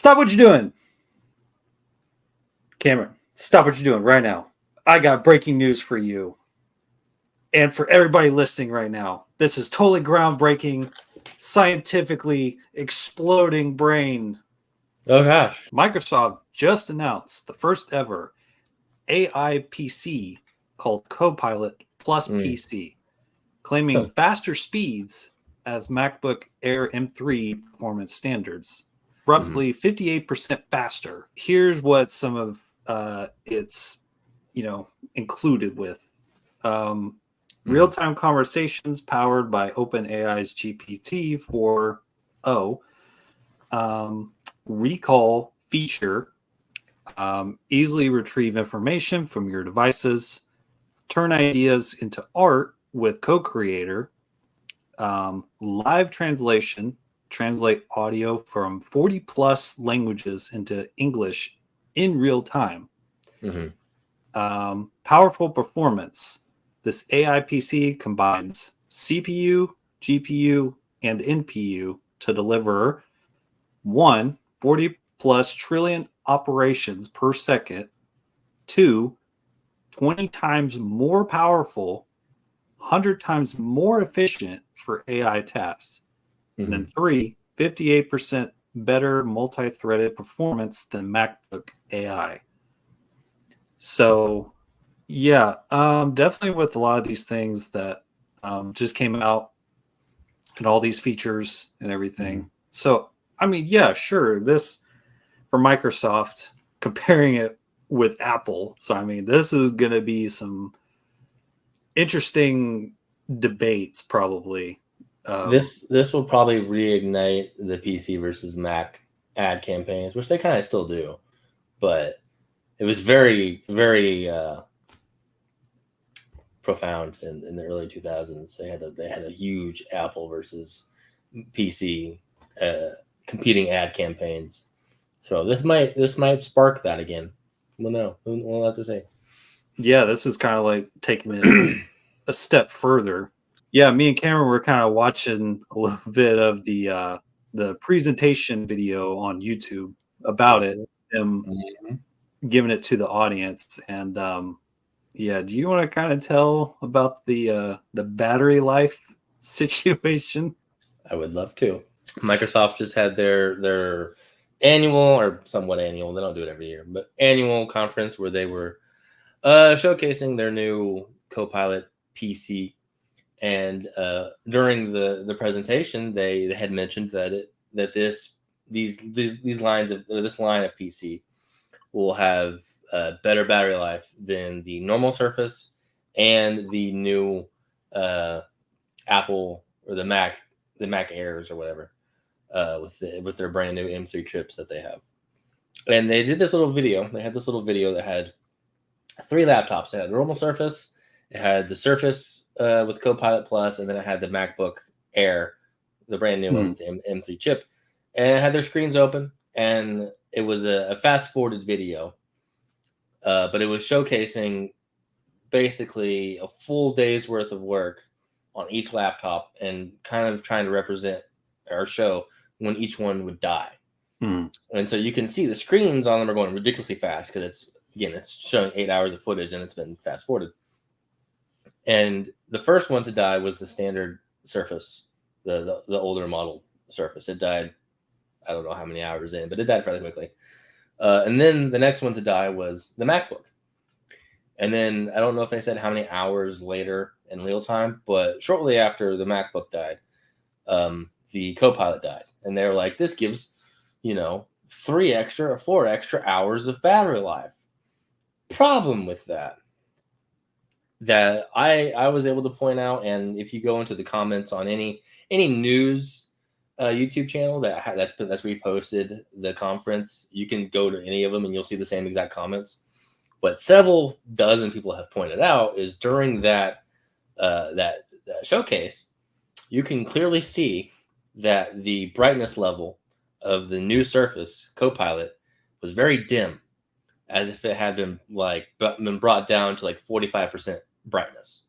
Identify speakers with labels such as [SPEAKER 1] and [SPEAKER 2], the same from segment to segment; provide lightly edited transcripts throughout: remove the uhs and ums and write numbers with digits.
[SPEAKER 1] Stop what you're doing. Cameron, stop what you're doing right now. I got breaking news for you. And for everybody listening right now. This is totally groundbreaking, scientifically exploding brain.
[SPEAKER 2] Oh, gosh.
[SPEAKER 1] Microsoft just announced the first ever AI PC called Copilot Plus PC, claiming faster speeds as MacBook Air M3 performance standards, roughly 58% faster. Here's what some of it's included with real-time conversations powered by OpenAI's GPT-4o, recall feature, easily retrieve information from your devices, turn ideas into art with Co-Creator, live translation, translate audio from 40 plus languages into English in real time. Powerful performance. This AI PC combines CPU, GPU, and NPU to deliver 40 plus trillion operations per second, 2, 20 times more powerful, 100 times more efficient for AI tasks, and then 3, 58% better multi-threaded performance than MacBook AI. So, yeah, definitely with a lot of these things that just came out and all these features and everything. So, I mean, yeah, sure. This for Microsoft, comparing it with Apple. So, I mean, this is going to be some interesting debates probably.
[SPEAKER 2] This will probably reignite the PC versus Mac ad campaigns, which they kind of still do. But it was very, very profound in the early 2000s. They had a huge Apple versus PC competing ad campaigns. So this might spark that again. We'll know. We'll have to say.
[SPEAKER 1] Yeah, this is kind of like taking it a step further. Yeah, me and Cameron were kind of watching a little bit of the presentation video on YouTube about it, them giving it to the audience, and yeah, do you want to kind of tell about the battery life situation?
[SPEAKER 2] I would love to. Microsoft just had their annual, or somewhat annual, they don't do it every year, but annual conference where they were showcasing their new Copilot PC. And during the presentation, they had mentioned that this line of PC will have better battery life than the normal Surface and the new Apple or the Mac Airs or whatever, with their brand new M3 chips that they have. And they did this little video. They had this little video that had 3 laptops. It had the normal Surface, it had the Surface with Copilot Plus, and then it had the MacBook Air, the brand new one with the M3 chip. And it had their screens open, and it was a fast-forwarded video. But it was showcasing basically a full day's worth of work on each laptop and kind of trying to represent or show when each one would die. And so you can see the screens on them are going ridiculously fast because it's showing 8 hours of footage and it's been fast forwarded. And the first one to die was the standard Surface, the older model Surface. It died, I don't know how many hours in, but it died fairly quickly. And then the next one to die was the MacBook. And then I don't know if they said how many hours later in real time, but shortly after the MacBook died, the Copilot died. And they were like, this gives, 3 extra or 4 extra hours of battery life. Problem with that I was able to point out, and if you go into the comments on any news YouTube channel that's reposted the conference, you can go to any of them and you'll see the same exact comments. But several dozen people have pointed out is during that showcase, you can clearly see that the brightness level of the new Surface Copilot was very dim, as if it had been brought down to 45% brightness.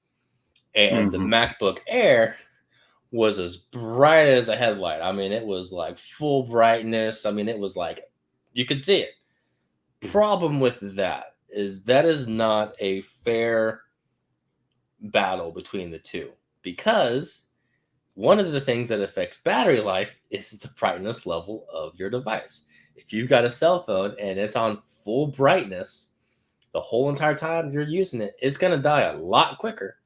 [SPEAKER 2] And the MacBook Air was as bright as a headlight. I mean, it was like full brightness. I mean, it was like You can see it. Problem with that is not a fair battle between the two, because one of the things that affects battery life is the brightness level of your device. If you've got a cell phone and it's on full brightness the whole entire time you're using it, it's going to die a lot quicker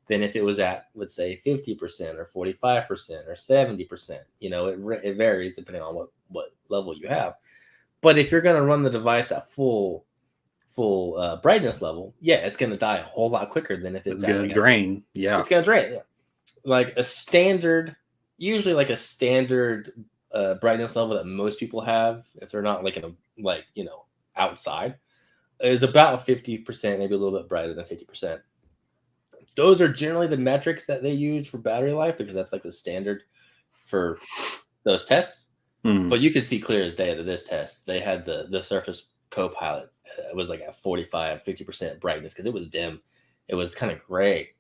[SPEAKER 2] than if it was at, let's say, 50% or 45% or 70%. You know, it varies depending on what level you have. But if you're going to run the device at full brightness level, yeah, it's going to die a whole lot quicker than if
[SPEAKER 1] it's going to drain. Yeah.
[SPEAKER 2] It's going to drain. Yeah. Like a standard, usually like a standard brightness level that most people have, if they're not like in a, like, you know, outside, is about 50%, maybe a little bit brighter than 50%. Those are generally the metrics that they use for battery life, because that's like the standard for those tests. But you could see clear as day that this test, they had the Surface Copilot, it was like at 45-50% brightness, because it was dim. It was kind of gray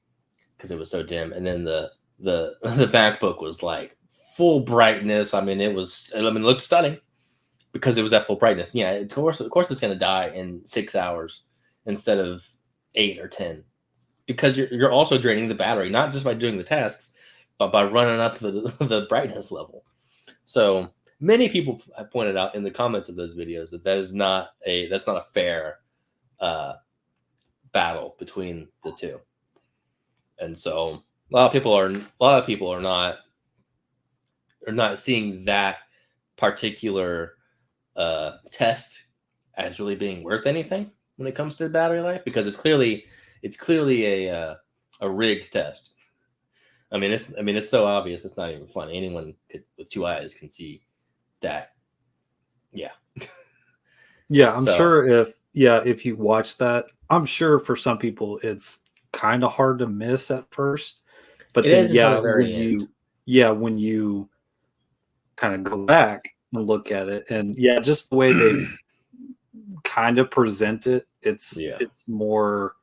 [SPEAKER 2] because it was so dim. And then the MacBook was like full brightness. I mean, it looked stunning because it was at full brightness. Yeah, of course it's going to die in 6 hours instead of 8 or 10, because you're also draining the battery, not just by doing the tasks, but by running up the brightness level. So many people have pointed out in the comments of those videos that's not a fair battle between the two. And so a lot of people are not seeing that particular test as really being worth anything when it comes to battery life, because it's clearly a rigged test. I mean, it's so obvious, it's not even funny. Anyone with two eyes can see that. Yeah.
[SPEAKER 1] Yeah, I'm sure if you watch that, I'm sure for some people it's kind of hard to miss at first. But then when you kind of go back and look at it, and just the way they kind of present it, it's more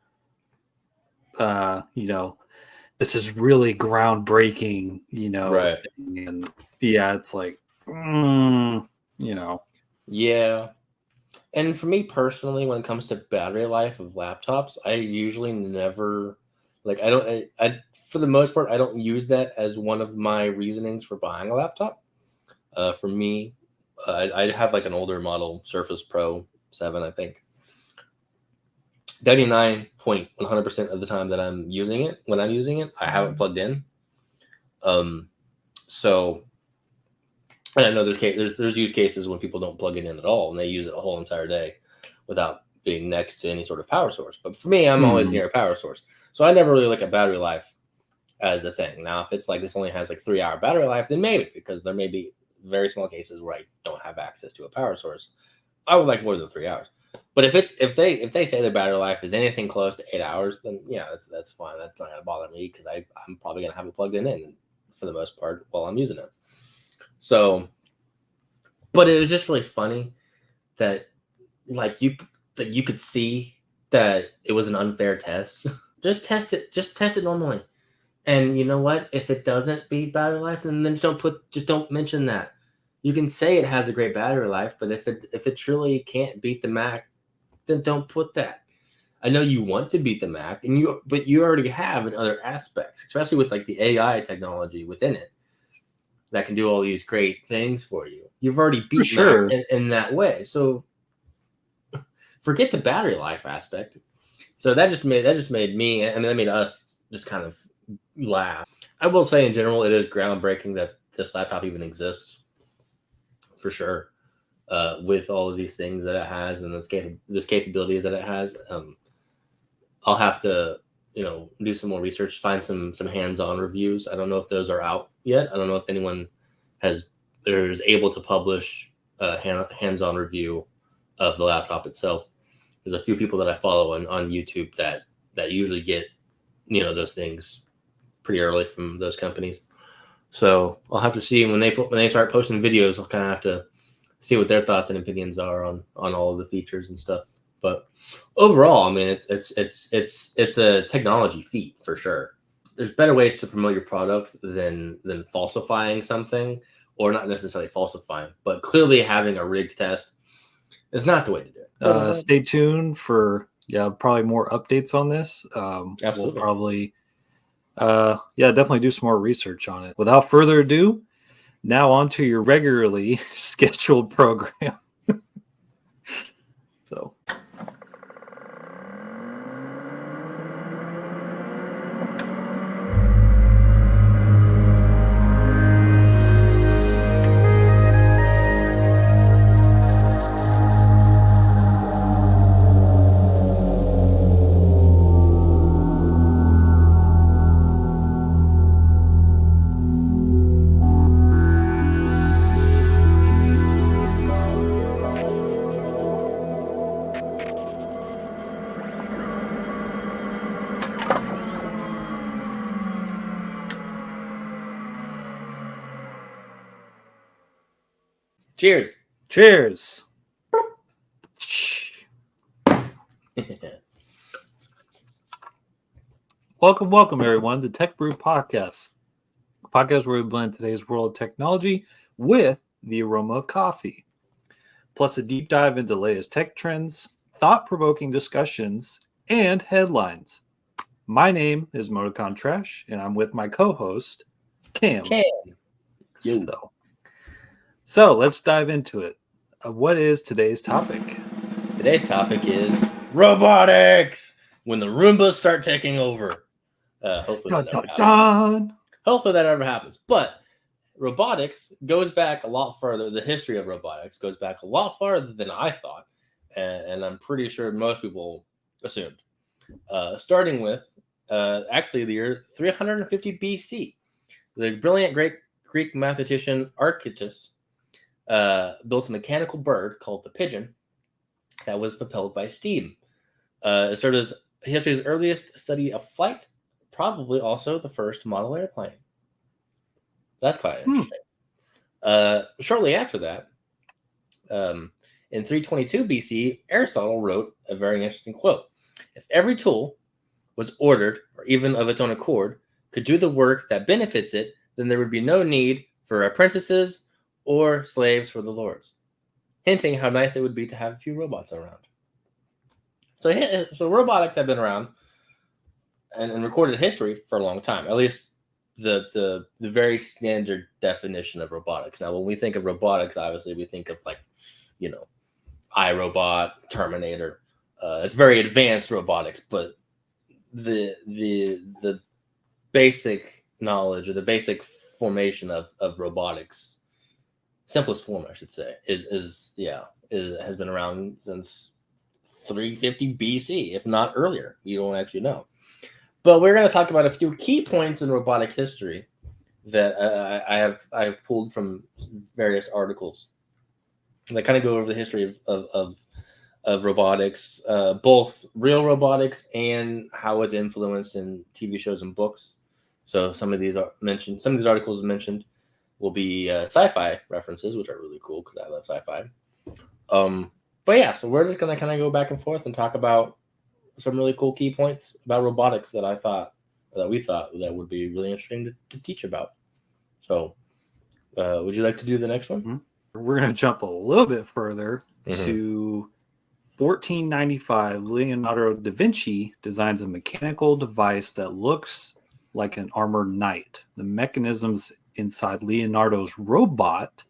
[SPEAKER 1] this is really groundbreaking,
[SPEAKER 2] right.
[SPEAKER 1] thing. And it's like
[SPEAKER 2] Yeah. And for me personally, when it comes to battery life of laptops, I usually never, like, I for the most part, I don't use that as one of my reasonings for buying a laptop. For me, I have like an older model Surface Pro 7, I think. 99.100% of the time that I'm using it, I have it plugged in. So, and I know there's use cases when people don't plug it in at all and they use it a whole entire day without being next to any sort of power source. But for me, I'm always near a power source, so I never really look at battery life as a thing. Now, if it's like this only has like 3-hour battery life, then maybe, because there may be very small cases where I don't have access to a power source. I would like more than 3 hours. But if they say the battery life is anything close to 8 hours, then that's fine. That's not gonna bother me, because I'm probably gonna have it plugged in for the most part while I'm using it. So, but it was just really funny that you could see that it was an unfair test. Just test it normally. And you know what? If it doesn't beat battery life, then just don't mention that. You can say it has a great battery life, but if it truly can't beat the Mac, then don't put that. I know you want to beat the Mac, but you already have in other aspects, especially with like the AI technology within it that can do all these great things for you. You've already beat Mac in that way. So forget the battery life aspect. So that just made me, I mean, that made us just kind of laugh. I will say in general, it is groundbreaking that this laptop even exists, for sure. With all of these things that it has and this capabilities that it has, I'll have to do some more research, find some hands-on reviews. I don't know if those are out yet. I don't know if anyone is able to publish a hands-on review of the laptop itself. There's a few people that I follow on YouTube that usually get those things pretty early from those companies. So I'll have to see when they start posting videos. I'll kind of have to see what their thoughts and opinions are on all of the features and stuff. But overall, I mean, it's a technology feat for sure. There's better ways to promote your product than falsifying something, or not necessarily falsifying, but clearly having a rigged test It's not the way to do it.
[SPEAKER 1] Stay tuned for probably more updates on this.
[SPEAKER 2] Absolutely.
[SPEAKER 1] We'll probably definitely do some more research on it. Without further ado, now on to your regularly scheduled program. So.
[SPEAKER 2] Cheers.
[SPEAKER 1] Cheers. Welcome, everyone, to TechBrew Podcast. A podcast where we blend today's world of technology with the aroma of coffee, plus a deep dive into the latest tech trends, thought-provoking discussions, and headlines. My name is Emoticon Trash, and I'm with my co-host, Cam. So let's dive into it. What is today's topic?
[SPEAKER 2] Today's topic is robotics. When the Roombas start taking over. Hopefully that never happens. But robotics goes back a lot further. The history of robotics goes back a lot farther than I thought, and I'm pretty sure most people assumed. Starting with actually the year 350 BC, the brilliant Greek mathematician Archytas built a mechanical bird called the pigeon that was propelled by steam. It served as history's earliest study of flight, probably also the first model airplane. That's quite interesting. Shortly after that, in 322 BC, Aristotle wrote a very interesting quote. If every tool was ordered, or even of its own accord, could do the work that benefits it, then there would be no need for apprentices or slaves for the lords, hinting how nice it would be to have a few robots around. So robotics have been around and recorded history for a long time, at least the very standard definition of robotics. Now, when we think of robotics, obviously we think of iRobot, Terminator. It's very advanced robotics, but the basic knowledge or the basic formation of robotics, simplest form I should say, has been around since 350 BC, if not earlier. We don't actually know. But we're going to talk about a few key points in robotic history that I have pulled from various articles that kind of go over the history of robotics, both real robotics and how it's influenced in TV shows and books. So some of these articles mentioned will be sci-fi references, which are really cool because I love sci-fi. But yeah, so we're just going to kind of go back and forth and talk about some really cool key points about robotics that we thought that would be really interesting to teach about. So would you like to do the next one?
[SPEAKER 1] Mm-hmm. We're going to jump a little bit further to 1495. Leonardo da Vinci designs a mechanical device that looks like an armored knight. The mechanisms inside Leonardo's robot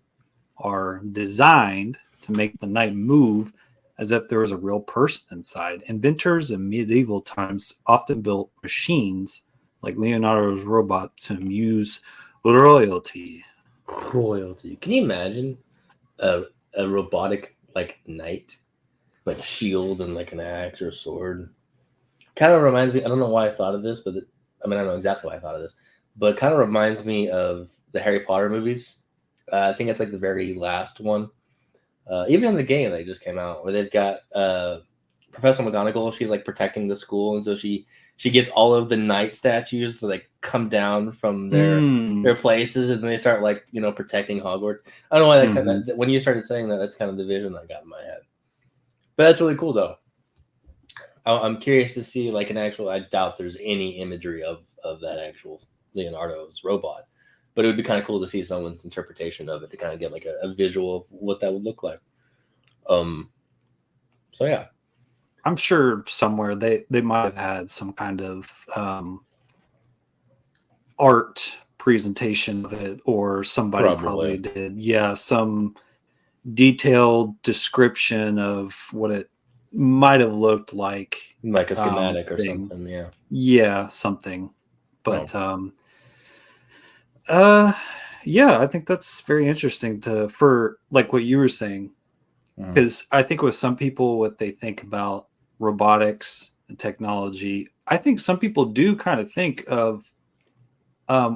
[SPEAKER 1] are designed to make the knight move as if there was a real person inside. Inventors in medieval times often built machines like Leonardo's robot to amuse royalty.
[SPEAKER 2] Can you imagine a robotic knight, like a shield and like an axe or a sword? Kind of reminds me. I don't know why I thought of this, but I don't know exactly why I thought of this, but it kind of reminds me of the Harry Potter movies. I think it's like the very last one. Even in the game that just came out, where they've got Professor McGonagall, she's like protecting the school, and so she gets all of the knight statues to like come down from their places, and then they start protecting Hogwarts. I don't know why that when you started saying that, that's kind of the vision I got in my head. But that's really cool, though. I'm curious to see an actual. I doubt there's any imagery of that actual Leonardo's robot. But it would be kind of cool to see someone's interpretation of it to kind of get a visual of what that would look like. So yeah,
[SPEAKER 1] I'm sure somewhere they might have had some kind of art presentation of it, or somebody probably
[SPEAKER 2] probably
[SPEAKER 1] did. Yeah, some detailed description of what it might have looked like.
[SPEAKER 2] like a schematic or
[SPEAKER 1] Thing.
[SPEAKER 2] something. Yeah.
[SPEAKER 1] Yeah, something.
[SPEAKER 2] Oh.
[SPEAKER 1] But uh yeah, I think that's very interesting for like what you were saying,
[SPEAKER 2] Mhm.
[SPEAKER 1] because I think with some people, what they think about robotics and technology, I think some people do kind of think of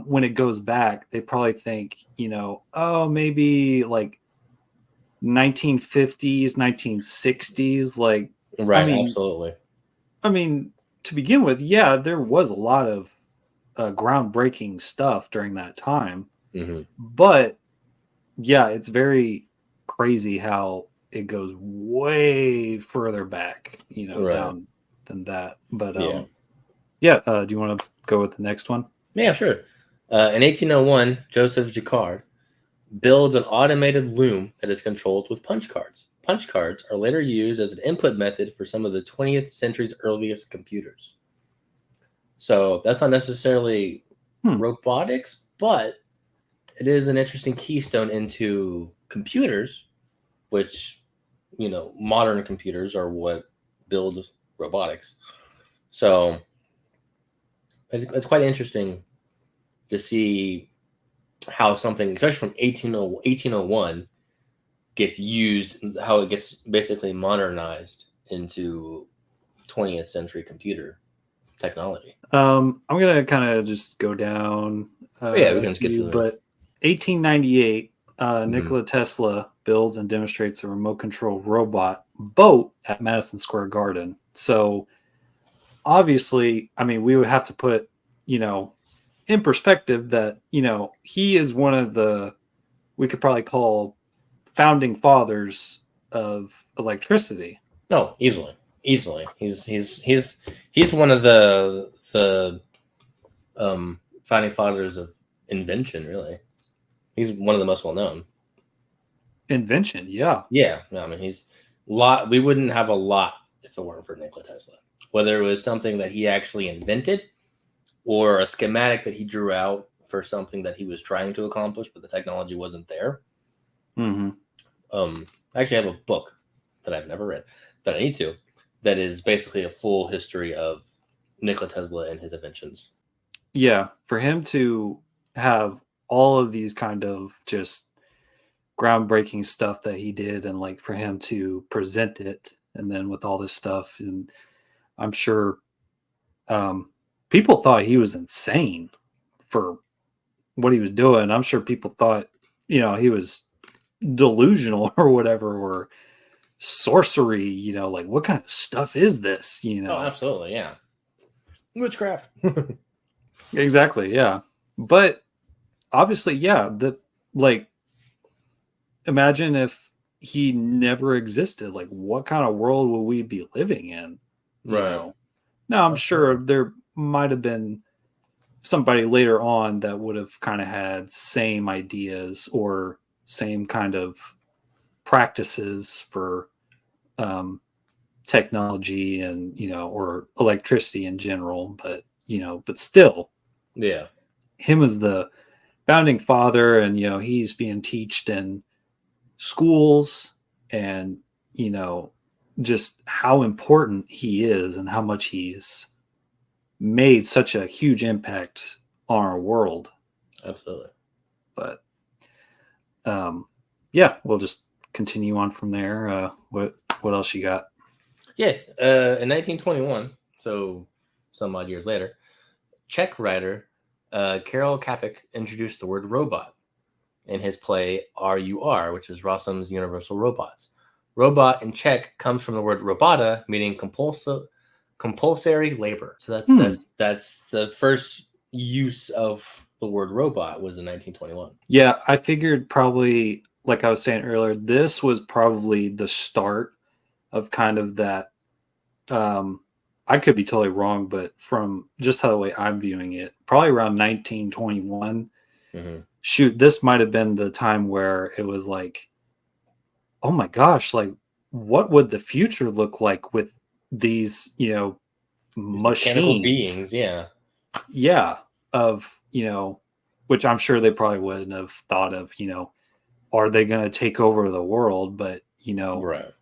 [SPEAKER 1] when it goes back, they probably think, oh, maybe like 1950s, 1960s. Like, I
[SPEAKER 2] Right.
[SPEAKER 1] mean,
[SPEAKER 2] Absolutely.
[SPEAKER 1] I mean, to begin with, yeah, there was a lot of groundbreaking stuff during that time,
[SPEAKER 2] Hmm.
[SPEAKER 1] but yeah, it's very crazy how it goes way further back,
[SPEAKER 2] Right.
[SPEAKER 1] down than that. But
[SPEAKER 2] Yeah.
[SPEAKER 1] yeah, do you want to go with the next one?
[SPEAKER 2] Yeah. Sure. In 1801, Joseph Jacquard builds an automated loom that is controlled with punch cards. Punch cards are later used as an input method for some of the 20th century's earliest computers. So that's not necessarily
[SPEAKER 1] Hmm.
[SPEAKER 2] robotics, but it is an interesting keystone into computers, which, modern computers are what build robotics. So it's quite interesting to see how something, especially from 1801, gets used, how it gets basically modernized into 20th century computer technology.
[SPEAKER 1] I'm gonna kind of just go down
[SPEAKER 2] But yeah, we
[SPEAKER 1] a
[SPEAKER 2] can skip
[SPEAKER 1] few,
[SPEAKER 2] through those.
[SPEAKER 1] but 1898,
[SPEAKER 2] Hmm.
[SPEAKER 1] Nikola Tesla builds and demonstrates a remote control robot boat at Madison Square Garden. So obviously, I mean, we would have to put, in perspective that, he is one of the, we could probably call founding fathers of electricity.
[SPEAKER 2] No, easily, easily. He's one of the founding fathers of invention. Really, he's one of the most well known.
[SPEAKER 1] Invention, yeah.
[SPEAKER 2] Yeah, no, I mean he's lot. We wouldn't have a lot if it weren't for Nikola Tesla. Whether it was something that he actually invented or a schematic that he drew out for something that he was trying to accomplish, but the technology wasn't there.
[SPEAKER 1] Hmm.
[SPEAKER 2] I actually have a book that I've never read that I need to. That is basically a full history of Nikola Tesla and his inventions.
[SPEAKER 1] Yeah, for him to have all of these kind of just groundbreaking stuff that he did, and like for him to present it, and then with all this stuff, and I'm sure um, people thought he was insane for what he was doing. I'm sure people thought, he was delusional or whatever, or sorcery, like what kind of stuff is this,
[SPEAKER 2] Oh, absolutely, yeah. Witchcraft.
[SPEAKER 1] Exactly, yeah. But obviously, yeah, like imagine if he never existed, like what kind of world would we be living in,
[SPEAKER 2] Right.
[SPEAKER 1] now I'm sure
[SPEAKER 2] Absolutely.
[SPEAKER 1] there might have been somebody later on that would have kind of had same ideas or same kind of practices for um, technology, and or electricity in general, but but still,
[SPEAKER 2] Yeah.
[SPEAKER 1] him as the founding father, and he's being taught in schools, and you know just how important he is and how much he's made such a huge impact on our world.
[SPEAKER 2] Absolutely.
[SPEAKER 1] But yeah, we'll just continue on from there. What else you got?
[SPEAKER 2] Yeah. In 1921, so some odd years later, Czech writer Karel Čapek introduced the word robot in his play RUR, which is Rossum's Universal Robots. Robot in Czech comes from the word robota, meaning compulsory labor. So that's
[SPEAKER 1] Hmm.
[SPEAKER 2] that's the first use of the word robot was in 1921.
[SPEAKER 1] Yeah, I figured probably, like I was saying earlier, this was probably the start of kind of that. I could be totally wrong, but from just how the way I'm viewing it, probably around 1921.
[SPEAKER 2] Hmm.
[SPEAKER 1] Shoot, this might have been the time where it was like, oh my gosh, like what would the future look like with these,
[SPEAKER 2] These mechanical
[SPEAKER 1] machines?
[SPEAKER 2] beings, yeah.
[SPEAKER 1] Yeah, of, which I'm sure they probably wouldn't have thought of, are they going to take over the world? But,
[SPEAKER 2] Right.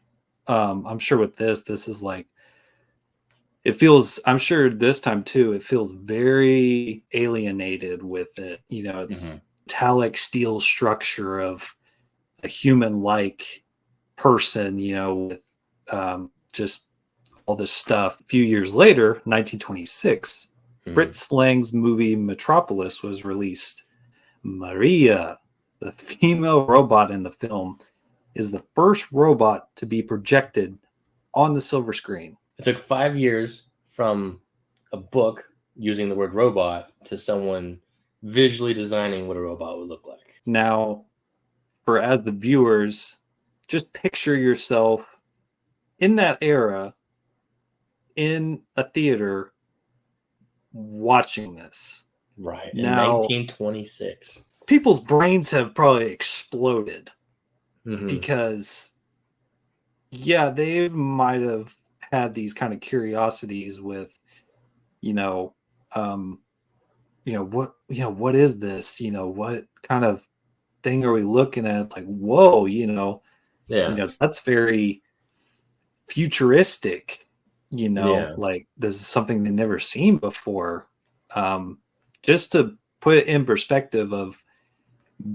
[SPEAKER 1] I'm sure with this is like, it feels, I'm sure this time too, it feels very alienated with it. It's
[SPEAKER 2] Hmm.
[SPEAKER 1] metallic steel structure of a human like person, with just all this stuff. A few years later, 1926,
[SPEAKER 2] Hmm.
[SPEAKER 1] Fritz Lang's movie Metropolis was released. Maria, the female robot in the film, is the first robot to be projected on the silver screen.
[SPEAKER 2] It took 5 years from a book using the word robot to someone visually designing what a robot would look like.
[SPEAKER 1] Now, for as the viewers, just picture yourself in that era in a theater watching this.
[SPEAKER 2] Right. In
[SPEAKER 1] Now,
[SPEAKER 2] 1926.
[SPEAKER 1] people's brains have probably exploded
[SPEAKER 2] Hmm.
[SPEAKER 1] because, yeah, they might have had these kind of curiosities with, you know, um, what is this? What kind of thing are we looking at? It's like, whoa,
[SPEAKER 2] Yeah.
[SPEAKER 1] that's very futuristic,
[SPEAKER 2] Yeah.
[SPEAKER 1] like this is something they've never seen before. Um, just to put it in perspective of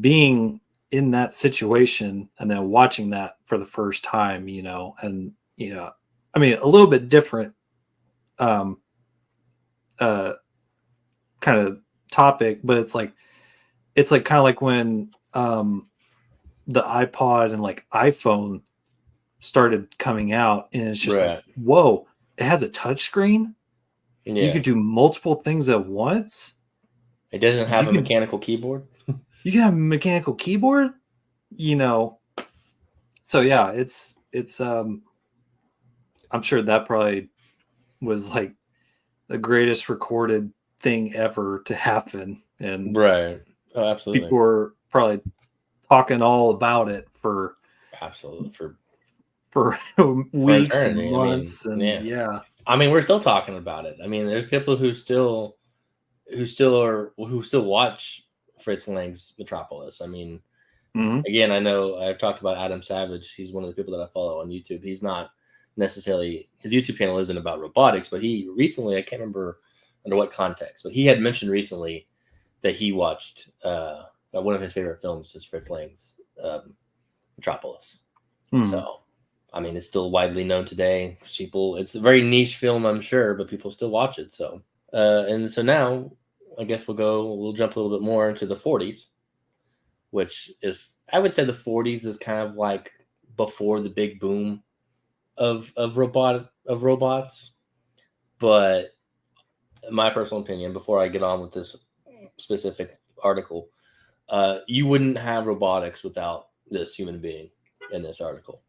[SPEAKER 1] being in that situation and then watching that for the first time, and I mean a little bit different um uh kind of topic, but it's like kind of like when the iPod and like iPhone started coming out, and it's just like,
[SPEAKER 2] Right.
[SPEAKER 1] whoa, it has a touch screen. You
[SPEAKER 2] Yeah.
[SPEAKER 1] could do multiple things at once.
[SPEAKER 2] It doesn't have
[SPEAKER 1] You
[SPEAKER 2] a
[SPEAKER 1] could
[SPEAKER 2] mechanical keyboard.
[SPEAKER 1] you can have a mechanical keyboard, you know. So yeah, it's I'm sure that probably was like the greatest recorded thing ever to happen, and
[SPEAKER 2] Right. Oh, absolutely.
[SPEAKER 1] people were probably talking all about it
[SPEAKER 2] Absolutely.
[SPEAKER 1] for
[SPEAKER 2] For
[SPEAKER 1] weeks and
[SPEAKER 2] eternity. I mean,
[SPEAKER 1] months, and
[SPEAKER 2] yeah.
[SPEAKER 1] yeah.
[SPEAKER 2] I mean, we're still talking about it. I mean, there's people who still watch Fritz Lang's Metropolis. I mean,
[SPEAKER 1] Hmm.
[SPEAKER 2] again, I know I've talked about Adam Savage. He's one of the people that I follow on YouTube. He's not necessarily, his YouTube channel isn't about robotics, but he recently, I can't remember under what context, but he had mentioned recently that he watched one of his favorite films is Fritz Lang's Metropolis.
[SPEAKER 1] Hmm.
[SPEAKER 2] So, I mean, it's still widely known today. People, it's a very niche film, I'm sure, but people still watch it. So, and so now, I guess we'll jump a little bit more into the 40s, which is, I would say, the 40s is kind of like before the big boom of robots. But in my personal opinion, before I get on with this specific article, you wouldn't have robotics without this human being in this article.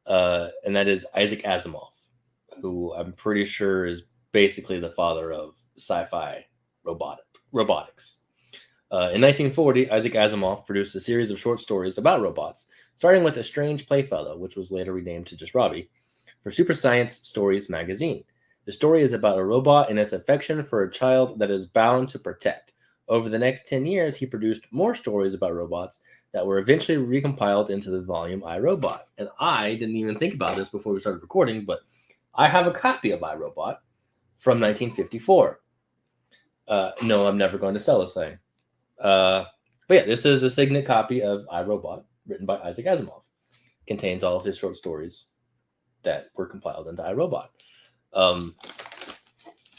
[SPEAKER 2] And that is Isaac Asimov, who I'm pretty sure is basically the father of sci-fi robotics. In 1940, Isaac Asimov produced a series of short stories about robots, starting with A Strange Playfellow, which was later renamed to just Robbie, for Super Science Stories magazine. The story is about a robot and its affection for a child that is bound to protect. Over the next 10 years, he produced more stories about robots that were eventually recompiled into the volume I, Robot. And I didn't even think about this before we started recording, but I have a copy of I, Robot from 1954. No, I'm never going to sell this thing. But yeah, this is a signet copy of I, Robot, written by Isaac Asimov. Contains all of his short stories that were compiled into I, Robot. Um,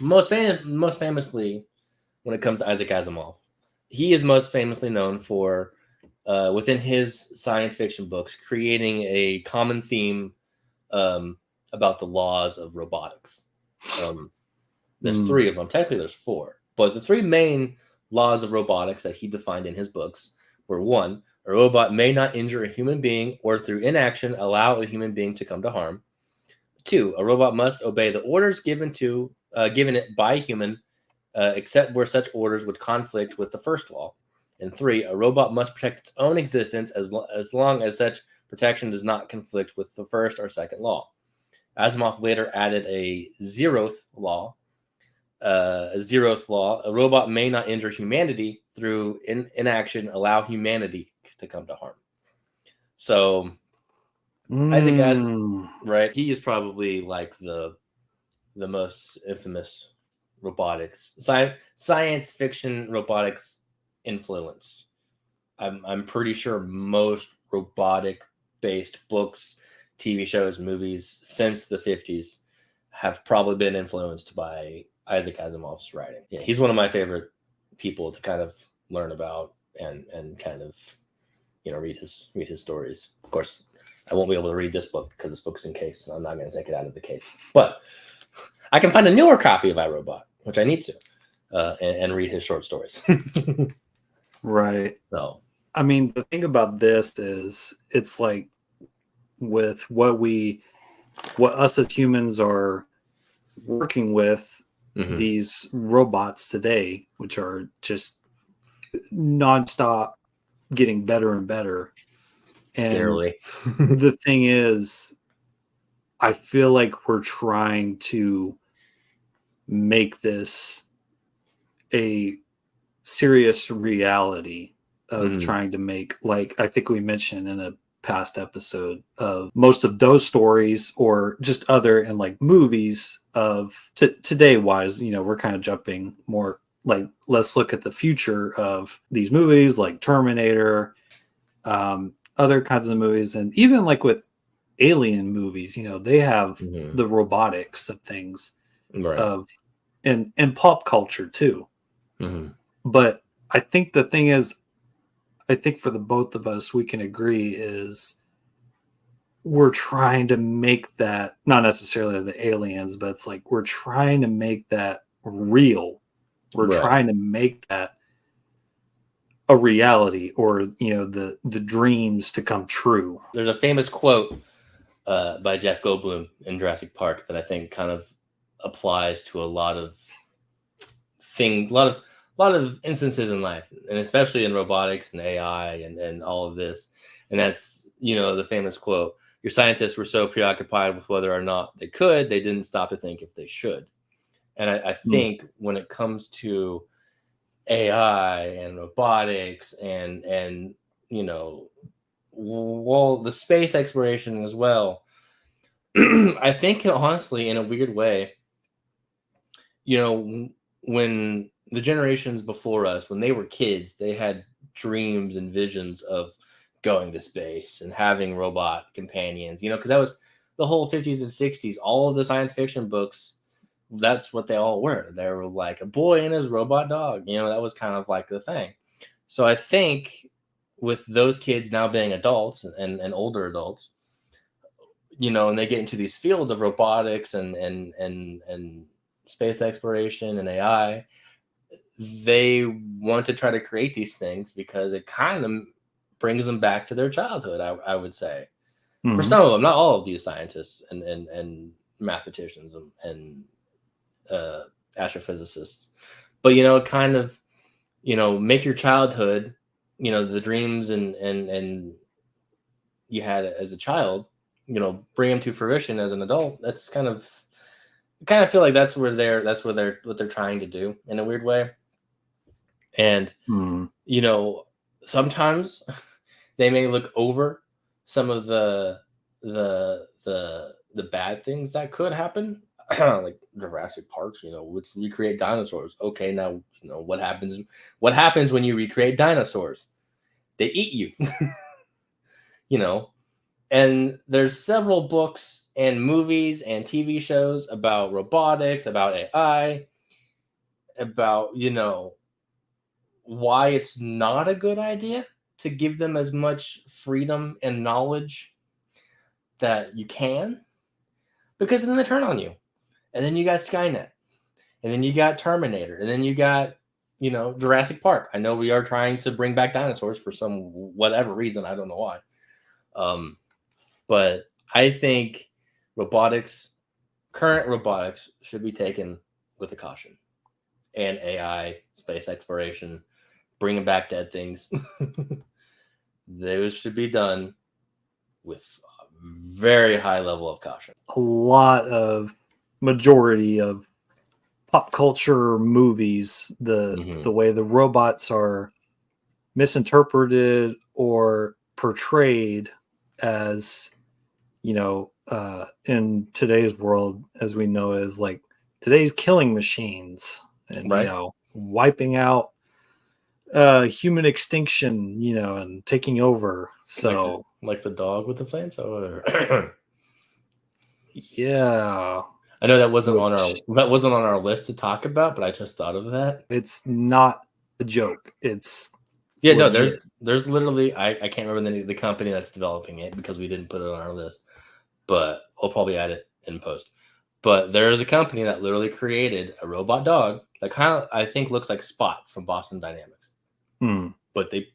[SPEAKER 2] most famously, when it comes to Isaac Asimov, he is most famously known for, within his science fiction books, creating a common theme about the laws of robotics. There's
[SPEAKER 1] Mm.
[SPEAKER 2] three of them. Technically, there's four. But the three main laws of robotics that he defined in his books were: one, a robot may not injure a human being or through inaction allow a human being to come to harm. Two, a robot must obey the orders given it by a human, except where such orders would conflict with the first law. And three, a robot must protect its own existence as long as such protection does not conflict with the first or second law. Asimov later added a zeroth law. A robot may not injure humanity through inaction, allow humanity to come to harm. So Isaac Asimov, right? He is probably like the most infamous robotics science fiction robotics influence. I'm pretty sure most robotic based books, TV shows, movies since the 50s have probably been influenced by Isaac Asimov's writing. Yeah, he's one of my favorite people to kind of learn about and kind of, you know, read his stories. Of course, I won't be able to read this book because this book's in case, and I'm not going to take it out of the case. But I can find a newer copy of iRobot, which I need to, and read his short stories.
[SPEAKER 1] Right.
[SPEAKER 2] So,
[SPEAKER 1] I mean, the thing about this is, it's like with what us as humans are working with, these robots today, which are just nonstop getting better and better.
[SPEAKER 2] Scarily.
[SPEAKER 1] And the thing is, I feel like we're trying to make this a serious reality of trying to make, like I think we mentioned in a past episode, of most of those stories, or just other and like movies of today wise, you know, we're kind of jumping more like, let's look at the future of these movies like Terminator, other kinds of movies, and even like with alien movies, you know, they have the robotics of things,
[SPEAKER 2] right,
[SPEAKER 1] of and pop culture too. But I think the thing is, I think for the both of us, we can agree is we're trying to make that, not necessarily the aliens, but it's like we're trying to make that real. We're trying to make that a reality, or, you know, the dreams to come true.
[SPEAKER 2] There's a famous quote by Jeff Goldblum in Jurassic Park that I think kind of applies to a lot of things, a lot of instances in life, and especially in robotics and AI and all of this. And that's, you know, the famous quote: "Your scientists were so preoccupied with whether or not they could, they didn't stop to think if they should." And I think when it comes to AI and robotics and you know, well, the space exploration as well, I think honestly, in a weird way, you know, when the generations before us, when they were kids, they had dreams and visions of going to space and having robot companions, you know, because that was the whole 50s and 60s. All of the science fiction books, that's what they all were. They were like a boy and his robot dog, you know, that was kind of like the thing. So I think with those kids now being adults and older adults, you know, and they get into these fields of robotics and space exploration and AI, they want to try to create these things because it kind of brings them back to their childhood, I would say. For some of them, not all of these scientists and mathematicians and astrophysicists, but, you know, kind of, you know, make your childhood, you know, the dreams and you had as a child, you know, bring them to fruition as an adult. That's kind of, I kind of feel like that's what they're trying to do in a weird way. And you know, sometimes they may look over some of the bad things that could happen, like Jurassic Park. You know, let's recreate dinosaurs. Okay, now you know what happens. What happens when you recreate dinosaurs? They eat you. You know, and there's several books and movies and TV shows about robotics, about AI, about, you know, why it's not a good idea to give them as much freedom and knowledge that you can, because then they turn on you. And then you got Skynet, and then you got Terminator, and then you got, you know, Jurassic Park. I know we are trying to bring back dinosaurs for some whatever reason. I don't know why. But I think current robotics should be taken with a caution, and AI, space exploration, bringing back dead things. Those should be done with a very high level of caution.
[SPEAKER 1] A lot of majority of pop culture movies, the way the robots are misinterpreted or portrayed as, in today's world, as we know it, as like today's killing machines and,
[SPEAKER 2] Right.
[SPEAKER 1] Wiping out human extinction, and taking over. So
[SPEAKER 2] like the dog with the flamethrower.
[SPEAKER 1] yeah.
[SPEAKER 2] I know that wasn't on our list to talk about, but I just thought of that.
[SPEAKER 1] It's not a joke. It's
[SPEAKER 2] no,
[SPEAKER 1] legit.
[SPEAKER 2] there's literally I can't remember the name of the company that's developing it because we didn't put it on our list, but we'll probably add it in post. But there is a company that literally created a robot dog that kind of, I think, looks like Spot from Boston Dynamics. But they,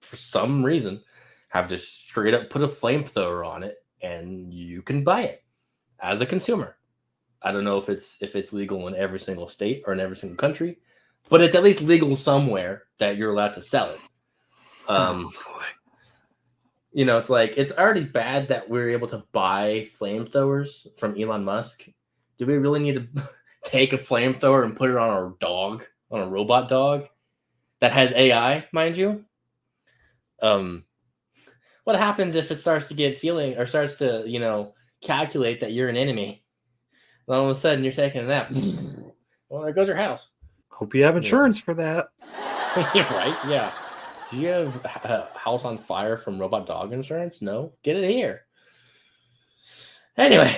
[SPEAKER 2] for some reason, have just straight up put a flamethrower on it, and you can buy it as a consumer. I don't know if it's legal in every single state or in every single country, but it's at least legal somewhere that you're allowed to sell it. It's like, it's already bad that we're able to buy flamethrowers from Elon Musk. Do we really need to take a flamethrower and put it on a dog, on a robot dog that has AI, mind you? What happens if it starts to get feeling or starts to, calculate that you're an enemy? And all of a sudden you're taking a nap. Well, there goes your house.
[SPEAKER 1] Hope you have insurance for that.
[SPEAKER 2] Right? Yeah. Do you have a house on fire from robot dog insurance? No? Get it here. Anyway,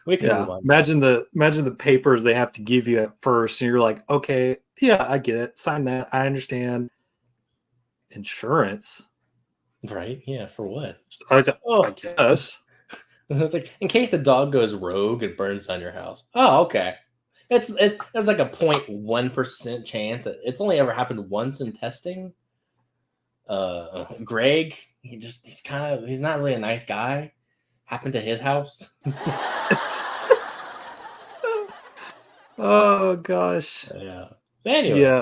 [SPEAKER 2] we can move on.
[SPEAKER 1] Imagine the papers they have to give you at first, and you're like, okay, yeah, I get it. Sign that. I understand. Insurance.
[SPEAKER 2] Right? Yeah, for what?
[SPEAKER 1] I guess.
[SPEAKER 2] It's like, in case the dog goes rogue and burns down your house. Oh, okay. It's like a 0.1% chance. It's only ever happened once in testing. Greg, he's not really a nice guy. Happened to his house.
[SPEAKER 1] Oh gosh.
[SPEAKER 2] Yeah. Anyway.
[SPEAKER 1] Yeah.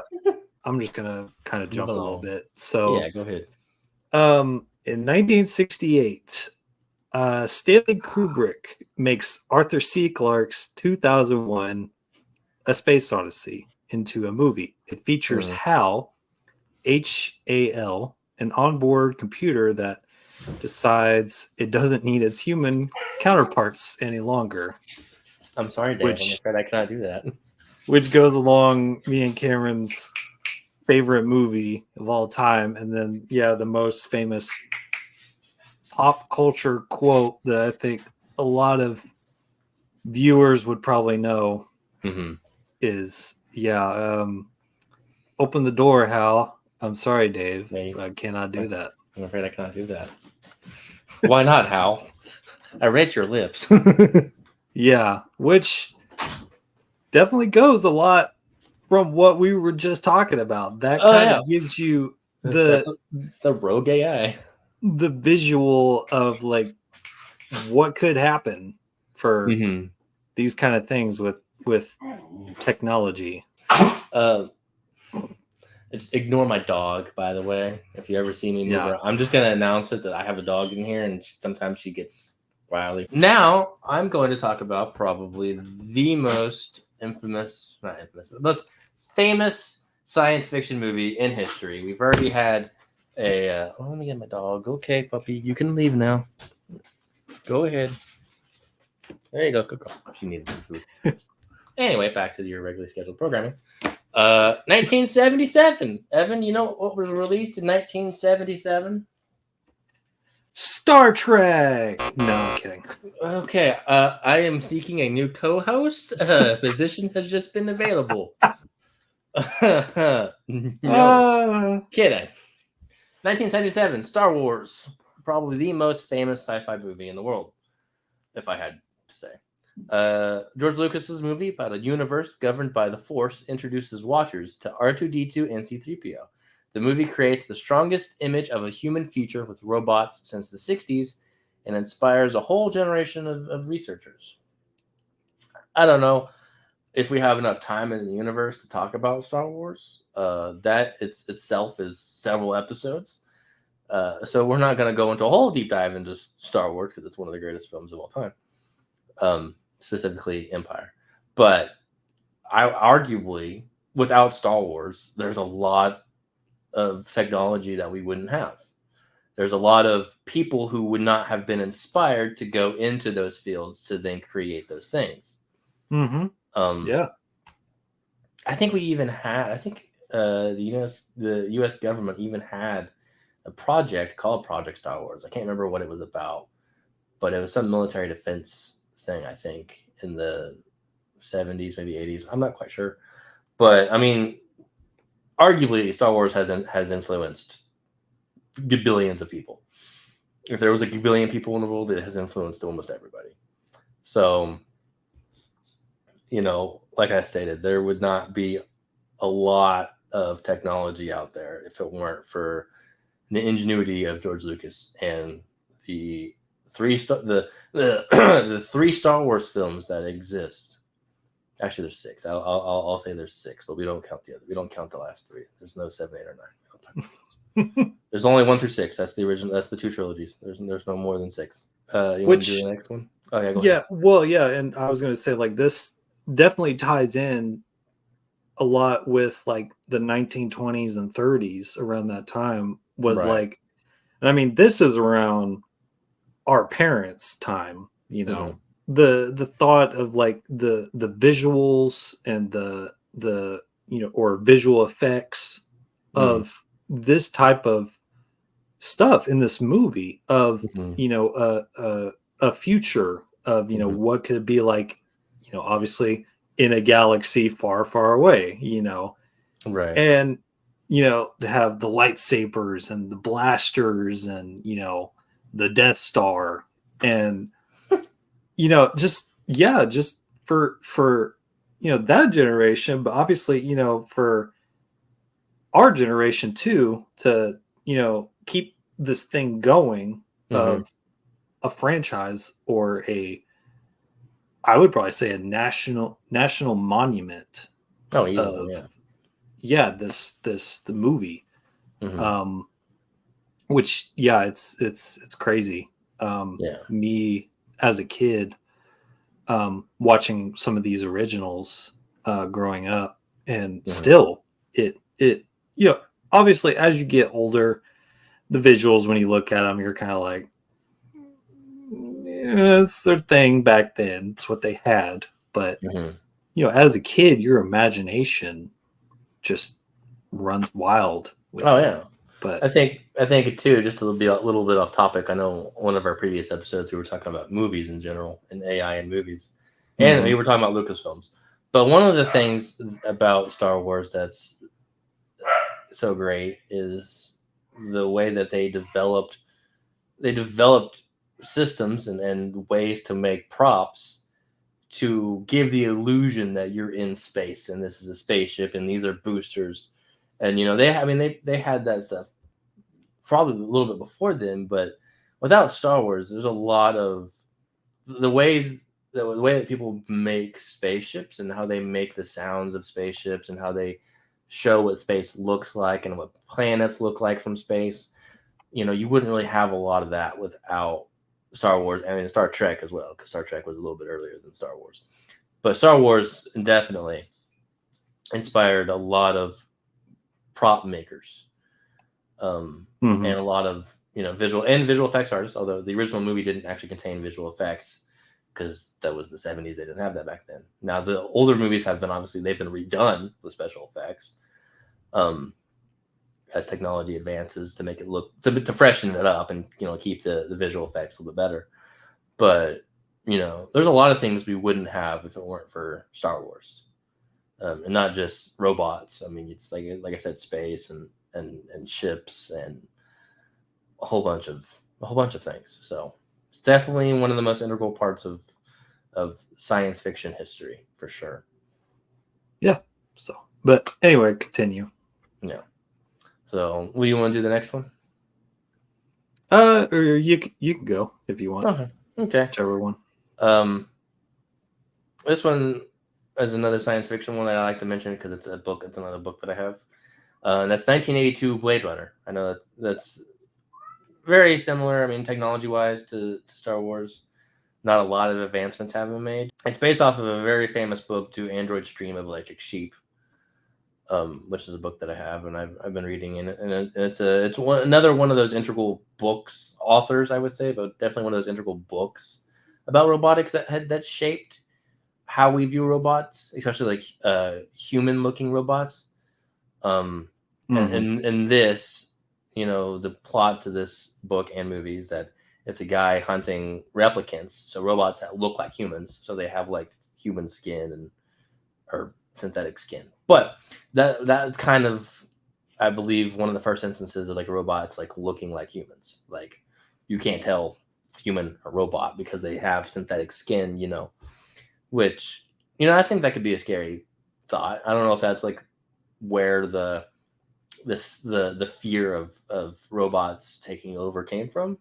[SPEAKER 1] I'm just gonna kind of jump a little bit. So
[SPEAKER 2] yeah, go ahead.
[SPEAKER 1] In 1968, Stanley Kubrick makes Arthur C. Clarke's 2001 A Space Odyssey into a movie. It features HAL, HAL, an onboard computer that decides it doesn't need its human counterparts any longer.
[SPEAKER 2] I'm sorry, Dave. I'm afraid I cannot do that.
[SPEAKER 1] Which goes along me and Cameron's favorite movie of all time. And then, the most famous pop culture quote that I think a lot of viewers would probably know is, open the door, Hal. I'm sorry, Dave. I cannot do that.
[SPEAKER 2] I'm afraid I cannot do that. Why not, Hal? I read your lips.
[SPEAKER 1] Yeah, which definitely goes a lot from what we were just talking about. That kind of gives you the
[SPEAKER 2] rogue AI,
[SPEAKER 1] the visual of like what could happen for these kind of things with technology.
[SPEAKER 2] Ignore my dog, by the way. If you ever see me move around, I'm just gonna announce it that I have a dog in here, and sometimes she gets wily. Now I'm going to talk about probably the most most famous science fiction movie in history. We've already had let me get my dog. Okay, puppy, you can leave now. Go ahead. There you go. Go. She needed some food. Anyway, back to your regularly scheduled programming. 1977. Evan, you know what was released in 1977?
[SPEAKER 1] Star Trek. No, I'm kidding.
[SPEAKER 2] Okay, I am seeking a new co-host. Position has just been available. No, kidding. 1977, Star Wars, probably the most famous sci-fi movie in the world, if I had to say. George Lucas's movie about a universe governed by the Force introduces watchers to R2-D2 and C-3PO. The movie creates the strongest image of a human future with robots since the 60s and inspires a whole generation of researchers. I don't know if we have enough time in the universe to talk about Star Wars. That itself is several episodes. So we're not going to go into a whole deep dive into Star Wars because it's one of the greatest films of all time, specifically Empire. But arguably, without Star Wars, there's a lot of technology that we wouldn't have. There's a lot of people who would not have been inspired to go into those fields to then create those things.
[SPEAKER 1] Mm-hmm. Yeah.
[SPEAKER 2] I think we even had. I think the U.S. government even had a project called Project Star Wars. I can't remember what it was about, but it was some military defense thing. I think in the 70s, maybe 80s. I'm not quite sure, but I mean, arguably, Star Wars has influenced billions of people. If there was a billion people in the world, it has influenced almost everybody. So, like I stated, there would not be a lot of technology out there if it weren't for the ingenuity of George Lucas and the the three Star Wars films that exist. Actually, there's six. I'll say there's six, but we don't count the other. We don't count the last three. There's no 7, 8, or 9. We don't talk about those. There's only 1 through 6. That's the original. That's the 2 trilogies. There's no more than 6. You want to do the next one? Oh yeah, go ahead.
[SPEAKER 1] Well, yeah, and I was going to say like this definitely ties in a lot with like the 1920s and 30s around that time was
[SPEAKER 2] Right.
[SPEAKER 1] like, and I mean, this is around our parents' time,
[SPEAKER 2] Mhm.
[SPEAKER 1] the thought of like the visuals and the or visual effects
[SPEAKER 2] Mhm.
[SPEAKER 1] of this type of stuff in this movie of
[SPEAKER 2] Mhm.
[SPEAKER 1] a future of
[SPEAKER 2] Mhm.
[SPEAKER 1] what could it be like, obviously in a galaxy far far away,
[SPEAKER 2] Right.
[SPEAKER 1] and to have the lightsabers and the blasters and the Death Star and just for that generation, but obviously for our generation too, to keep this thing going
[SPEAKER 2] Mhm.
[SPEAKER 1] of a franchise or I would probably say a national monument
[SPEAKER 2] Oh, easily,
[SPEAKER 1] of
[SPEAKER 2] yeah.
[SPEAKER 1] the movie,
[SPEAKER 2] Mhm.
[SPEAKER 1] um which it's crazy.
[SPEAKER 2] Yeah.
[SPEAKER 1] Me as a kid, watching some of these originals growing up, and
[SPEAKER 2] Mhm.
[SPEAKER 1] still it obviously as you get older, the visuals when you look at them, you're kind of like, yeah, it's their thing back then. It's what they had, but
[SPEAKER 2] Mhm.
[SPEAKER 1] as a kid, your imagination just runs wild with
[SPEAKER 2] Oh
[SPEAKER 1] it.
[SPEAKER 2] yeah.
[SPEAKER 1] But
[SPEAKER 2] I think too. Just to be a little bit off topic. I know one of our previous episodes we were talking about movies in general and AI in movies, and we
[SPEAKER 1] mhm,
[SPEAKER 2] were talking about Lucasfilms. But one of the things about Star Wars that's so great is the way that they developed systems and ways to make props to give the illusion that you're in space and this is a spaceship and these are boosters. And they had that stuff probably a little bit before then, but without Star Wars, there's a lot of the way that people make spaceships and how they make the sounds of spaceships and how they show what space looks like and what planets look like from space. You wouldn't really have a lot of that without Star Wars. I mean, Star Trek as well, because Star Trek was a little bit earlier than Star Wars. But Star Wars definitely inspired a lot of prop makers, and
[SPEAKER 1] mhm.
[SPEAKER 2] a lot of visual effects artists. Although the original movie didn't actually contain visual effects because that was the 70s. They didn't have that back then. Now the older movies have been obviously they've been redone with special effects, um, as technology advances to make it look to freshen it up and keep the visual effects a little bit better. But there's a lot of things we wouldn't have if it weren't for Star Wars, and not just robots. I mean, it's like I said, space and ships and a whole bunch of things. So it's definitely one of the most integral parts of science fiction history for sure.
[SPEAKER 1] Yeah. So, but anyway, continue.
[SPEAKER 2] Yeah. So, will you want to do the next one?
[SPEAKER 1] Or you can go if you want,
[SPEAKER 2] Okay. Okay.
[SPEAKER 1] whichever one.
[SPEAKER 2] Um, this one is another science fiction one that I like to mention because it's a book. It's another book that I have. And that's 1982 Blade Runner. I know that's very similar. I mean, technology-wise to Star Wars, not a lot of advancements have been made. It's based off of a very famous book, "Do Androids Dream of Electric Sheep," which is a book that I have and I've been reading in it, and it's another one of those integral books, authors I would say, but definitely one of those integral books about robotics that shaped how we view robots, especially like human looking robots. And this, the plot to this book and movies that it's a guy hunting replicants, so robots that look like humans, so they have like human skin or synthetic skin. But that's kind of, I believe, one of the first instances of like robots like looking like humans. Like you can't tell human or robot because they have synthetic skin, which I think that could be a scary thought. I don't know if that's like where the fear of robots taking over came from.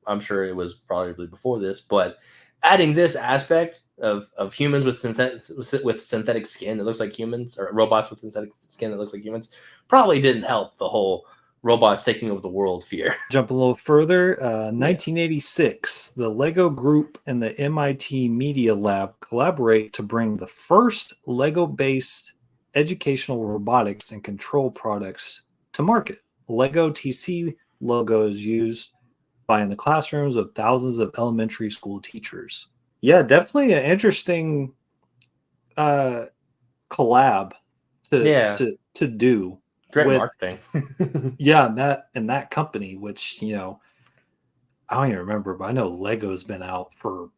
[SPEAKER 2] I'm sure it was probably before this, but adding this aspect of humans with synthetic skin that looks like humans, or robots with synthetic skin that looks like humans, probably didn't help the whole robots taking over the world fear.
[SPEAKER 1] Jump a little further. 1986, the Lego Group and the MIT Media Lab collaborate to bring the first Lego-based educational robotics and control products to market. Lego TC logo is used in the classrooms of thousands of elementary school teachers. Yeah, definitely an interesting collab to do.
[SPEAKER 2] Great marketing.
[SPEAKER 1] and that company, which I don't even remember, but I know Lego's been out for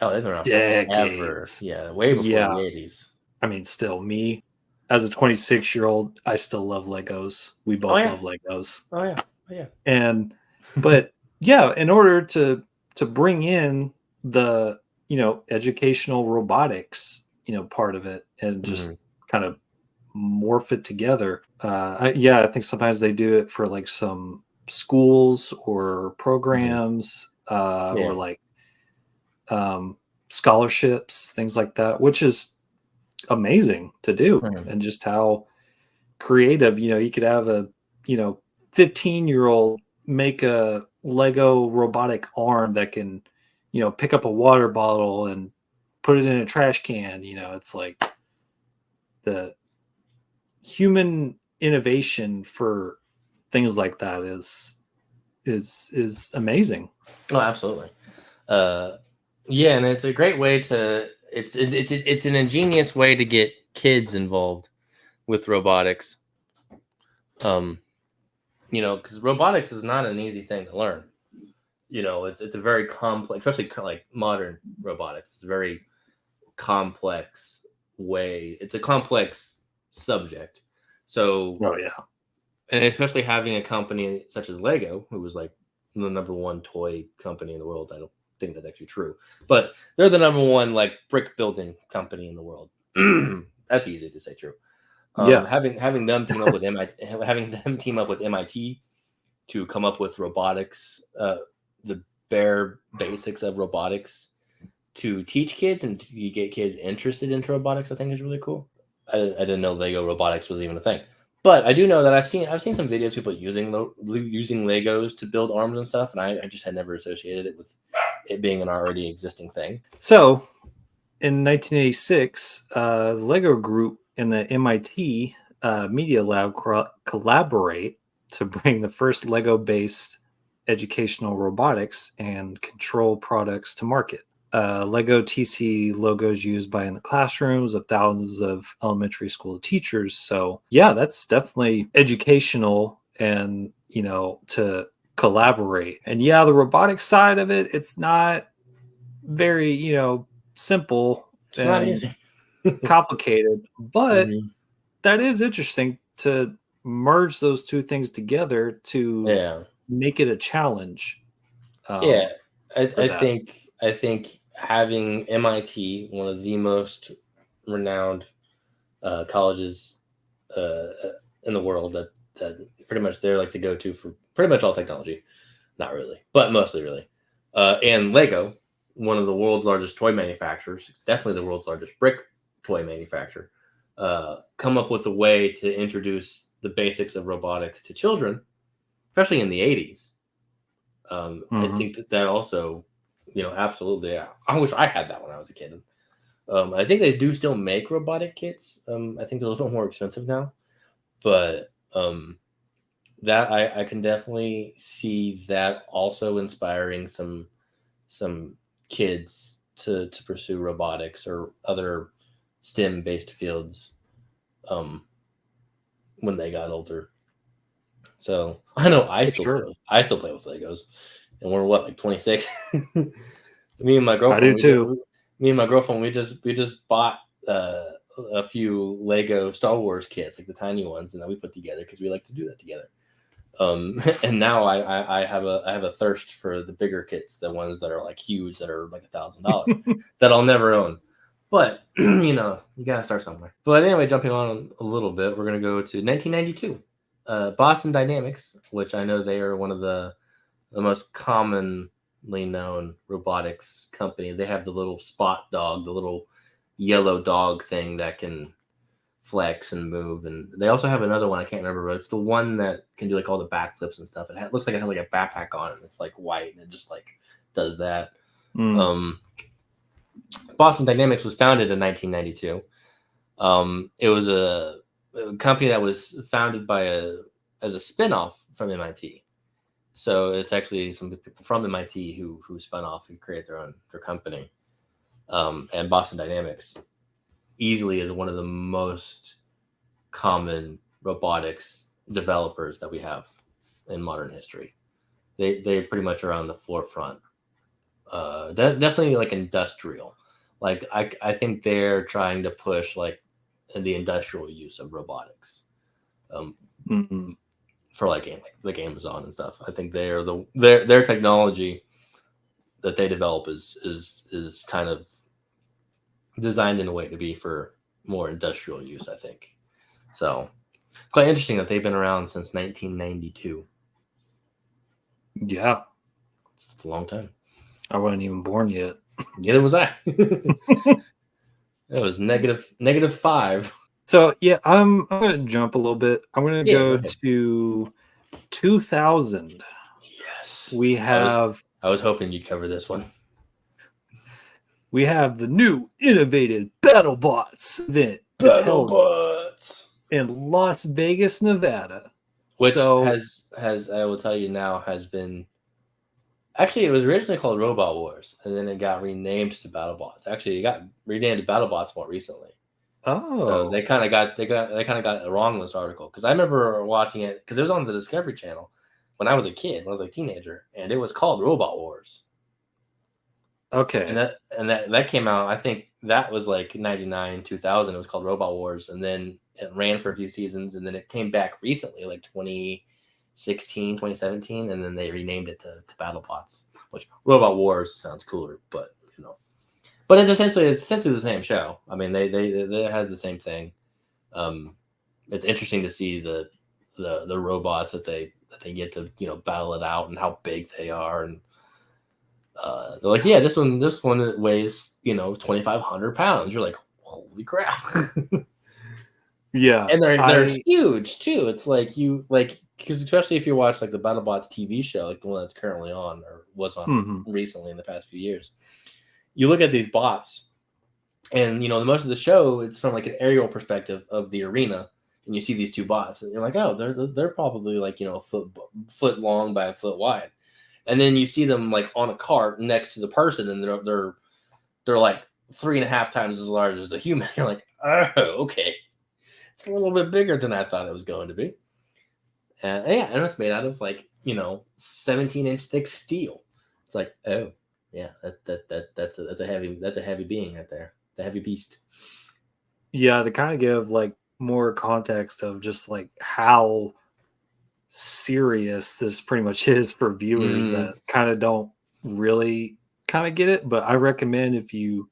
[SPEAKER 2] they've been around
[SPEAKER 1] decades.
[SPEAKER 2] Forever. Yeah, way before the 80s.
[SPEAKER 1] I mean, still, me as a 26-year-old, I still love Legos. We both love Legos.
[SPEAKER 2] Oh yeah.
[SPEAKER 1] But yeah, in order to bring in the educational robotics part of it and just kind of morph it together. I think sometimes they do it for like some schools or programs or like scholarships, things like that, which is amazing to do. And just how creative, you could have a 15-year-old make a Lego robotic arm that can pick up a water bottle and put it in a trash can. It's like the human innovation for things like that is amazing.
[SPEAKER 2] Oh, absolutely. Yeah, and it's a great way to it's an ingenious way to get kids involved with robotics. Because robotics is not an easy thing to learn. It's a very complex, especially like modern robotics. It's a very complex way. It's a complex subject. So, and especially having a company such as Lego, who was like the number one toy company in the world. I don't think that's actually true, but they're the number one like brick building company in the world. That's easy to say true. Having them team up with MIT to come up with robotics, the bare basics of robotics to teach kids and to get kids interested into robotics, I think is really cool. I didn't know Lego robotics was even a thing, but I do know that I've seen some videos of people using Legos to build arms and stuff, and I just had never associated it with it being an already existing thing.
[SPEAKER 1] So, in 1986, the Lego Group and the MIT Media Lab collaborate to bring the first Lego-based educational robotics and control products to market. Lego TC logos used in the classrooms of thousands of elementary school teachers. So yeah, that's definitely educational and, to collaborate. And yeah, the robotics side of it, it's not very, simple.
[SPEAKER 2] It's not easy.
[SPEAKER 1] Complicated, but that is interesting to merge those two things together to make it a challenge.
[SPEAKER 2] I think having MIT, one of the most renowned colleges in the world, that pretty much they're like the go-to for pretty much all technology. Not really, but mostly really. And Lego, one of the world's largest toy manufacturers, definitely the world's largest brick toy manufacturer, come up with a way to introduce the basics of robotics to children, especially in the 80s. I
[SPEAKER 1] Mhm.
[SPEAKER 2] think that also, absolutely. I wish I had that when I was a kid. I think they do still make robotic kits. I think they're a little bit more expensive now, but that I can definitely see that also inspiring some kids to pursue robotics or other STEM based fields um, when they got older. So I know
[SPEAKER 1] For sure.
[SPEAKER 2] I still play with Legos, and we're what, like 26. Me and my
[SPEAKER 1] I
[SPEAKER 2] girlfriend
[SPEAKER 1] do too.
[SPEAKER 2] we just bought uh, a few Lego Star Wars kits, like the tiny ones, and that we put together because we like to do that together. And now I have a thirst for the bigger kits, the ones that are like huge, that are like $1,000 that I'll never own. But you gotta start somewhere. But anyway, jumping on a little bit, we're gonna go to 1992. Boston Dynamics, which I know they are one of the most commonly known robotics company. They have the little spot dog, the little yellow dog thing that can flex and move, and they also have another one I can't remember, but it's the one that can do like all the backflips and stuff. Looks like it has like a backpack on it. And it's like white, and it just like does that.
[SPEAKER 1] Mm.
[SPEAKER 2] Um, Boston Dynamics was founded in 1992. It was a company that was founded as a spinoff from MIT. So it's actually some people from MIT who spun off and created their company. And Boston Dynamics easily is one of the most common robotics developers that we have in modern history. They pretty much are on the forefront. Definitely like industrial. Like I think they're trying to push like the industrial use of robotics.
[SPEAKER 1] Mm-mm.
[SPEAKER 2] For like Amazon and stuff. I think they are their technology that they develop is kind of designed in a way to be for more industrial use, I think. So quite interesting that they've been around since 1992.
[SPEAKER 1] Yeah.
[SPEAKER 2] It's a long time.
[SPEAKER 1] I wasn't even born yet.
[SPEAKER 2] Neither was I. It was -5.
[SPEAKER 1] So yeah, I'm gonna jump a little bit. I'm gonna
[SPEAKER 2] Yeah, go
[SPEAKER 1] go
[SPEAKER 2] ahead.
[SPEAKER 1] to 2000.
[SPEAKER 2] Yes.
[SPEAKER 1] We
[SPEAKER 2] I was
[SPEAKER 1] have
[SPEAKER 2] I was hoping you'd cover this one.
[SPEAKER 1] we have the new innovative BattleBots event is held
[SPEAKER 2] BattleBots.
[SPEAKER 1] in Las Vegas, Nevada.
[SPEAKER 2] Which
[SPEAKER 1] So
[SPEAKER 2] has I will tell you now has been actually, it was originally called Robot Wars, and then it got renamed to BattleBots. Actually, it got renamed to BattleBots more recently. So
[SPEAKER 1] oh,
[SPEAKER 2] they kind of got it wrong in this article, because I remember watching it because it was on the Discovery Channel when I was a kid, when I was a teenager, and it was called Robot Wars. And
[SPEAKER 1] okay.
[SPEAKER 2] that came out. I think that was like 99, 2000. It was called Robot Wars, and then it ran for a few seasons, and then it came back recently, like 2016, 2017, and then they renamed it to BattleBots, which Robot Wars sounds cooler, but but it's essentially the same show. I mean, they it has the same thing. Um, it's interesting to see the robots that they get to battle it out, and how big they are, and they're like, yeah, this one weighs 2,500 pounds. You're like, holy crap.
[SPEAKER 1] Yeah,
[SPEAKER 2] And they're
[SPEAKER 1] I
[SPEAKER 2] huge too. It's like because especially if you watch like the BattleBots TV show, like the one that's currently on or was on
[SPEAKER 1] mhm.
[SPEAKER 2] recently in the past few years, you look at these bots, and the most of the show, it's from like an aerial perspective of the arena, and you see these two bots, and you're like, oh, they're probably like a foot long by a foot wide, and then you see them like on a cart next to the person, and they're like 3.5 times as large as a human. You're like, oh, okay, it's a little bit bigger than I thought it was going to be. Yeah, and it's made out of like 17-inch thick steel. It's like, oh yeah, that's a heavy being right there. It's a heavy beast.
[SPEAKER 1] Yeah, to kind of give like more context of just like how serious this pretty much is for viewers
[SPEAKER 2] Mm,
[SPEAKER 1] that kind of don't really kind of get it, but I recommend if you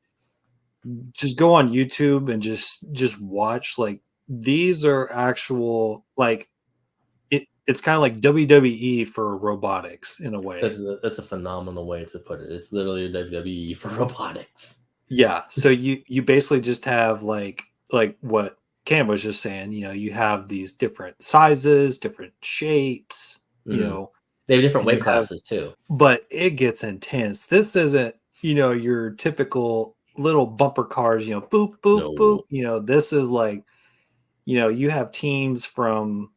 [SPEAKER 1] just go on YouTube and just watch, like, these are actual, like, it's kind of like WWE for robotics in a way.
[SPEAKER 2] that's a phenomenal way to put it. It's literally a WWE for robotics.
[SPEAKER 1] Yeah, so you basically just have like what Cam was just saying, you have these different sizes, different shapes, you
[SPEAKER 2] Mm,
[SPEAKER 1] know.
[SPEAKER 2] They have different
[SPEAKER 1] and
[SPEAKER 2] weight classes too.
[SPEAKER 1] but it gets intense. This isn't, your typical little bumper cars, boop, boop, boop.
[SPEAKER 2] No.
[SPEAKER 1] This is like, you have teams from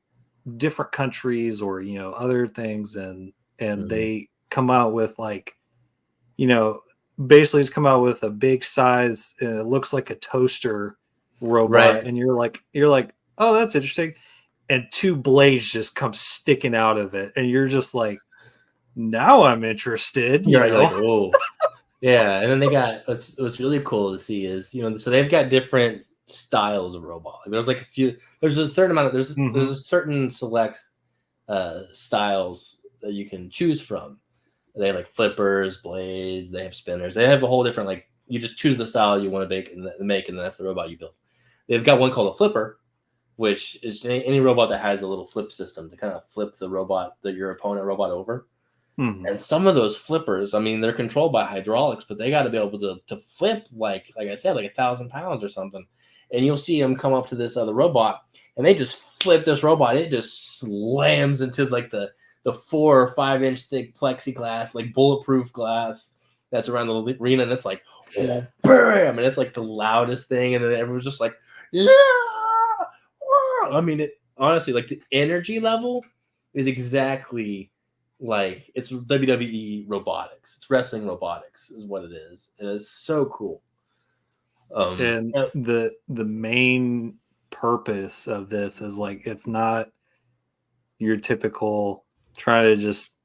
[SPEAKER 1] different countries or, other things, and
[SPEAKER 2] Mhm.
[SPEAKER 1] they come out with like, you know, basically just come out with a big size, and it looks like a toaster robot,
[SPEAKER 2] Right.
[SPEAKER 1] and you're like, oh, that's interesting. And two blades just come sticking out of it, and you're just like, now I'm interested,
[SPEAKER 2] You're like, oh, yeah. And then they got what's really cool to see is so they've got different styles of robot. Like, there's like a few. There's a certain amount of there's
[SPEAKER 1] Mhm.
[SPEAKER 2] a certain select styles that you can choose from. They have like flippers, blades. They have spinners. They have a whole different like. You just choose the style you want to make, and that's the robot you build. They've got one called a flipper, which is any robot that has a little flip system to kind of flip your opponent robot over.
[SPEAKER 1] Mhm.
[SPEAKER 2] And some of those flippers, I mean, they're controlled by hydraulics, but they got to be able to flip like I said, like 1,000 pounds or something. And you'll see them come up to this other robot, and they just flip this robot. It just slams into like the 4 or 5 inch thick plexiglass, like bulletproof glass that's around the arena, and it's like, oh, bam! And it's like the loudest thing, and then everyone's just like, yeah. I mean, it honestly, like the energy level is exactly like it's WWE robotics. It's wrestling robotics is what it is. And it's so cool.
[SPEAKER 1] And
[SPEAKER 2] Uh,
[SPEAKER 1] the main purpose of this is like, it's not your typical try to just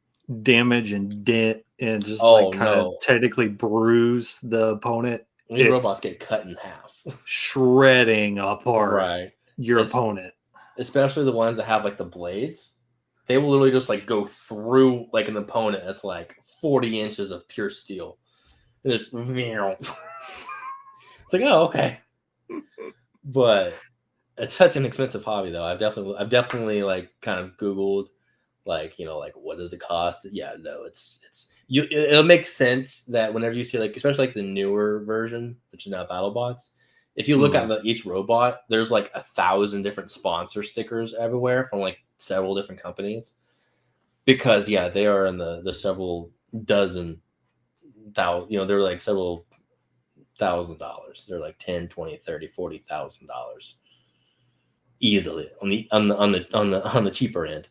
[SPEAKER 1] damage and dent and just like
[SPEAKER 2] oh
[SPEAKER 1] kind of
[SPEAKER 2] no,
[SPEAKER 1] technically bruise the opponent.
[SPEAKER 2] these robots
[SPEAKER 1] It's
[SPEAKER 2] get cut in half.
[SPEAKER 1] shredding apart
[SPEAKER 2] Right.
[SPEAKER 1] your
[SPEAKER 2] It's
[SPEAKER 1] opponent.
[SPEAKER 2] especially the ones that have like the blades. They will literally just like go through like an opponent that's like 40 inches of pure steel. And just it's like, oh, okay. But it's such an expensive hobby though. I've definitely like kind of Googled like what does it cost? Yeah, no, it'll make sense that whenever you see like especially like the newer version, which is now BattleBots, if you look at
[SPEAKER 1] Mhm.
[SPEAKER 2] each robot, there's like 1,000 different sponsor stickers everywhere from like several different companies. Because yeah, they are in the several dozen thousand, they're like several $1,000. They're like 10, 20, 30, $40,000 easily on the cheaper end.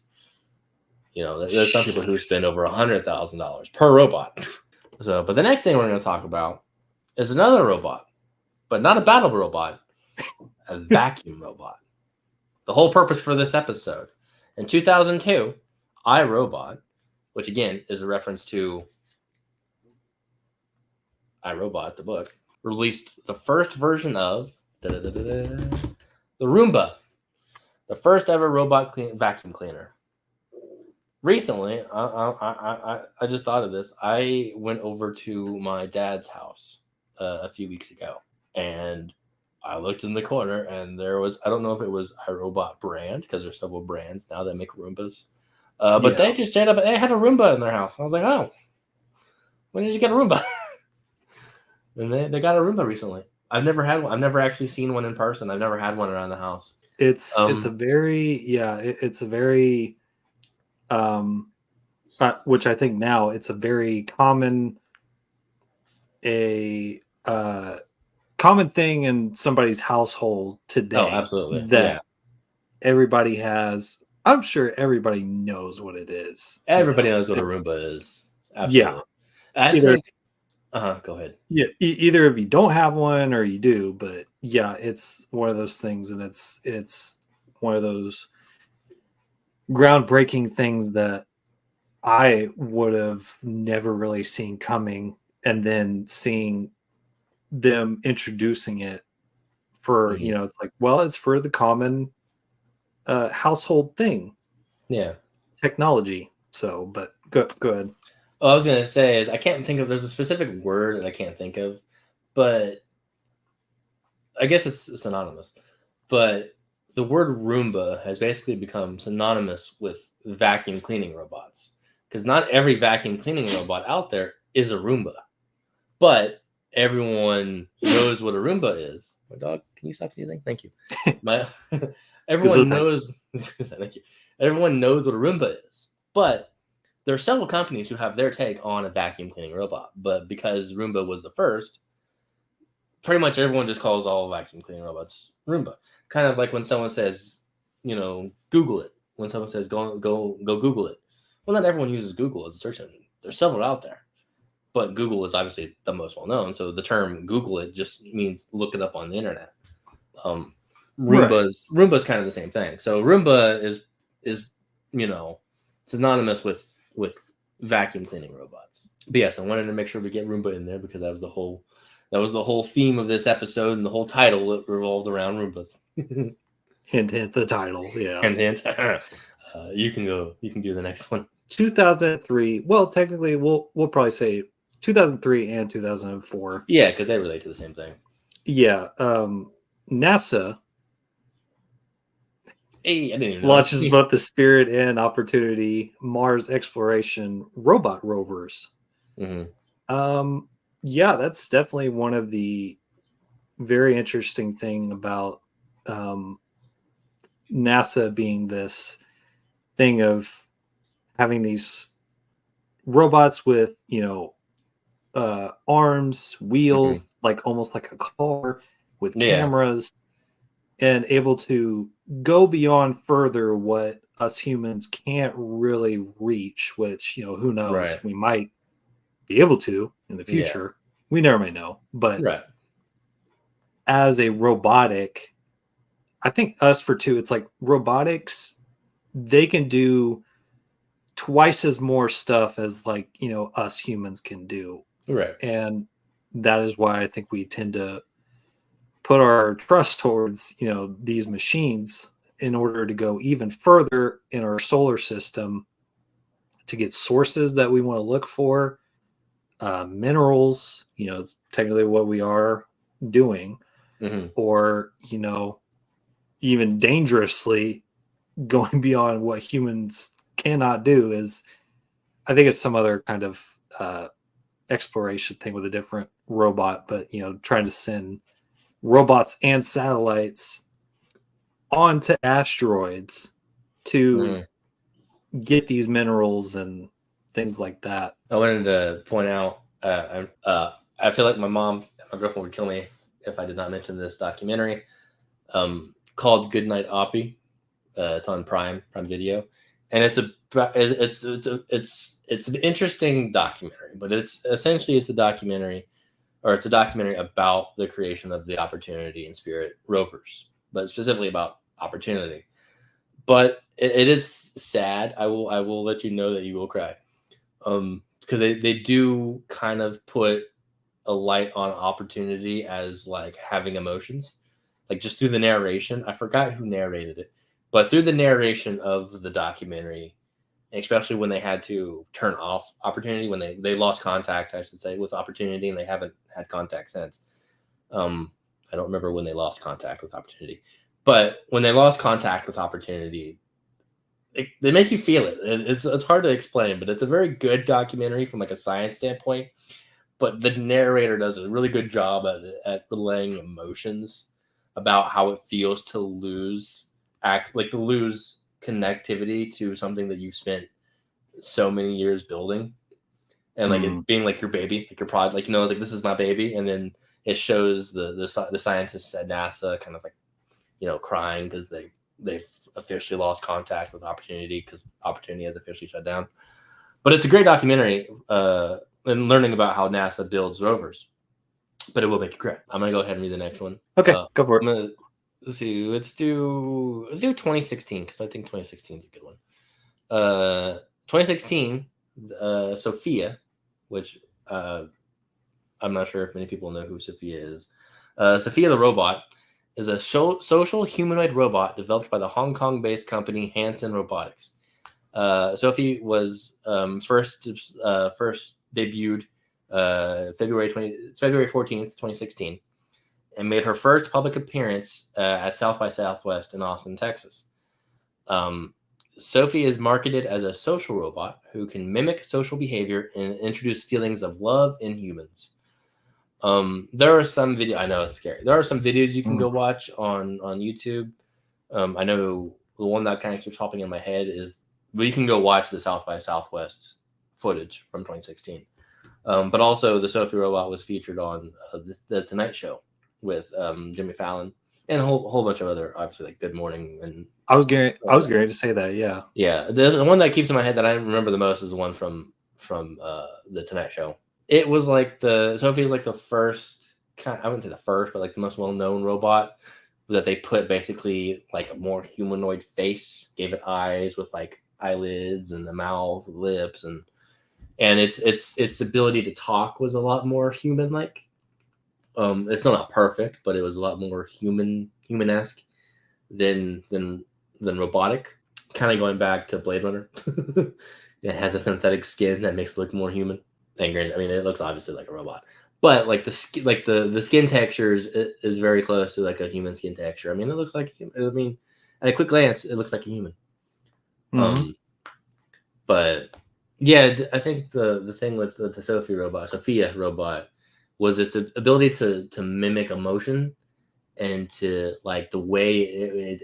[SPEAKER 2] There's some people who
[SPEAKER 1] Jeez.
[SPEAKER 2] spend over $100,000 per robot. So, but the next thing we're going to talk about is another robot, but not a battle robot, a vacuum robot. The whole purpose for this episode. In 2002, iRobot, which again is a reference to iRobot, the book, released the first version of the Roomba, the first ever vacuum cleaner. Recently, I just thought of this. I went over to my dad's house a few weeks ago, and I looked in the corner, and there was, I don't know if it was iRobot brand, because there's several brands now that make Roombas. But
[SPEAKER 1] Yeah.
[SPEAKER 2] they just straight up, they had a Roomba in their house. I was like, oh, when did you get a Roomba? And they got a Roomba recently. I've never had one. I've never actually seen one in person. I've never had one around the house.
[SPEAKER 1] It's a very, it's a very which I think now it's a very a common thing in somebody's household
[SPEAKER 2] Oh,
[SPEAKER 1] today
[SPEAKER 2] absolutely. Yeah.
[SPEAKER 1] that everybody has. I'm sure everybody knows what it is.
[SPEAKER 2] Everybody knows what a
[SPEAKER 1] It's,
[SPEAKER 2] Roomba is.
[SPEAKER 1] yeah,
[SPEAKER 2] Absolutely. I
[SPEAKER 1] either
[SPEAKER 2] think, go ahead.
[SPEAKER 1] either if you don't have one or you do, but yeah, it's one of those things, and it's one of those groundbreaking things that I would have never really seen coming, and then seeing them introducing it for,
[SPEAKER 2] Mhm.
[SPEAKER 1] it's like, well, it's for the common household thing,
[SPEAKER 2] Yeah.
[SPEAKER 1] technology. So, but go ahead.
[SPEAKER 2] All I was going to say is I can't think of, there's a specific word that I can't think of, but I guess it's synonymous. But the word Roomba has basically become synonymous with vacuum cleaning robots, because not every vacuum cleaning robot out there is a Roomba, but everyone knows what a Roomba is. My dog, can you stop sneezing? Thank you. My everyone
[SPEAKER 1] Gesundheit.
[SPEAKER 2] knows. Thank you. Everyone knows what a Roomba is, but there are several companies who have their take on a vacuum cleaning robot, but because Roomba was the first, pretty much everyone just calls all vacuum cleaning robots Roomba. Kind of like when someone says, Google it. When someone says go Google it. Well, not everyone uses Google as a search engine. There's several out there, but Google is obviously the most well known. So the term Google it just means look it up on the internet. Roomba's kind of the same thing. So Roomba is synonymous with vacuum cleaning robots. But yes, I wanted to make sure we get Roomba in there because that was the whole theme of this episode, and the whole title it revolved around Roombas.
[SPEAKER 1] Hint, hint, the title. Yeah.
[SPEAKER 2] Hint, hint. You can go. You can do the next one.
[SPEAKER 1] 2003. Well, technically, we'll probably say 2003 and 2004.
[SPEAKER 2] Yeah, because they relate to the same thing.
[SPEAKER 1] Yeah. NASA
[SPEAKER 2] Hey, I didn't even know.
[SPEAKER 1] launches both the Spirit and Opportunity Mars exploration robot rovers.
[SPEAKER 2] Mm-hmm.
[SPEAKER 1] Yeah, that's definitely one of the very interesting thing about NASA being this thing of having these robots with arms, wheels, like almost like a car with cameras, and able to go beyond further what us humans can't really reach, which who knows,
[SPEAKER 2] Right.
[SPEAKER 1] we might be able to in the future. We never may know, but as a robotic, I think us for two, it's like robotics, they can do twice as more stuff as like us humans can do,
[SPEAKER 2] right?
[SPEAKER 1] And that is why I think we tend to put our trust towards these machines in order to go even further in our solar system to get sources that we want to look for, minerals. It's technically what we are doing, or even dangerously going beyond what humans cannot do. Is I think it's some other kind of exploration thing with a different robot, but trying to send robots and satellites onto asteroids to get these minerals and things like that.
[SPEAKER 2] I wanted to point out, I feel like my girlfriend would kill me if I did not mention this documentary called Goodnight Oppie. It's on Prime Video, and it's an interesting documentary, but it's a documentary, or it's a documentary about the creation of the Opportunity and Spirit rovers, but specifically about Opportunity. But it is sad. I will let you know that you will cry, because they do kind of put a light on Opportunity as like having emotions, like just through the narration. I forgot who narrated it, but through the narration of the documentary, especially when they had to turn off Opportunity, when they lost contact, I should say, with Opportunity, and they haven't had contact since. I don't remember when they lost contact with Opportunity, but when they lost contact with Opportunity, they make you feel it. It's hard to explain, but it's a very good documentary from like a science standpoint. But the narrator does a really good job at relaying emotions about how it feels to lose connectivity to something that you've spent so many years building, and like it being like your baby, like your prod, like like this is my baby, and then it shows the scientists at NASA kind of like crying because they've officially lost contact with Opportunity because Opportunity has officially shut down. But it's a great documentary and learning about how NASA builds rovers. But it will make you cry. I'm gonna go ahead and read the next one.
[SPEAKER 1] Okay, go for it.
[SPEAKER 2] Let's see. Let's do 2016 because I think 2016 is a good one. 2016, Sophia, which I'm not sure if many people know who Sophia is. Sophia the robot is a social humanoid robot developed by the Hong Kong-based company Hanson Robotics. Sophie was first debuted February 14th, 2016, and made her first public appearance at South by Southwest in Austin, Texas. Sophie is marketed as a social robot who can mimic social behavior and introduce feelings of love in humans. There are some videos. I know it's scary. There are some videos you can go watch on YouTube. I know the one that kind of keeps popping in my head is you can go watch the South by Southwest footage from 2016. But also, the Sophie robot was featured on the Tonight Show with Jimmy Fallon and a whole bunch of other, obviously, like Good Morning. And
[SPEAKER 1] I was going to say that. Yeah.
[SPEAKER 2] Yeah. The one that keeps in my head that I remember the most is the one from the Tonight Show. It was like Sophie is like the first I wouldn't say the first, but like the most well-known robot that they put basically like a more humanoid face, gave it eyes with like eyelids and the mouth, lips, and its ability to talk was a lot more human-like. It's not perfect, but it was a lot more human-esque than robotic. Kind of going back to Blade Runner. It has a synthetic skin that makes it look more human. And I mean, it looks obviously like a robot, but like the skin texture is very close to like a human skin texture. I mean, it looks like I mean, at a quick glance, it looks like a human.
[SPEAKER 1] Mm-hmm.
[SPEAKER 2] But yeah, I think the thing with the Sophia robot, was its ability to mimic emotion and to like the way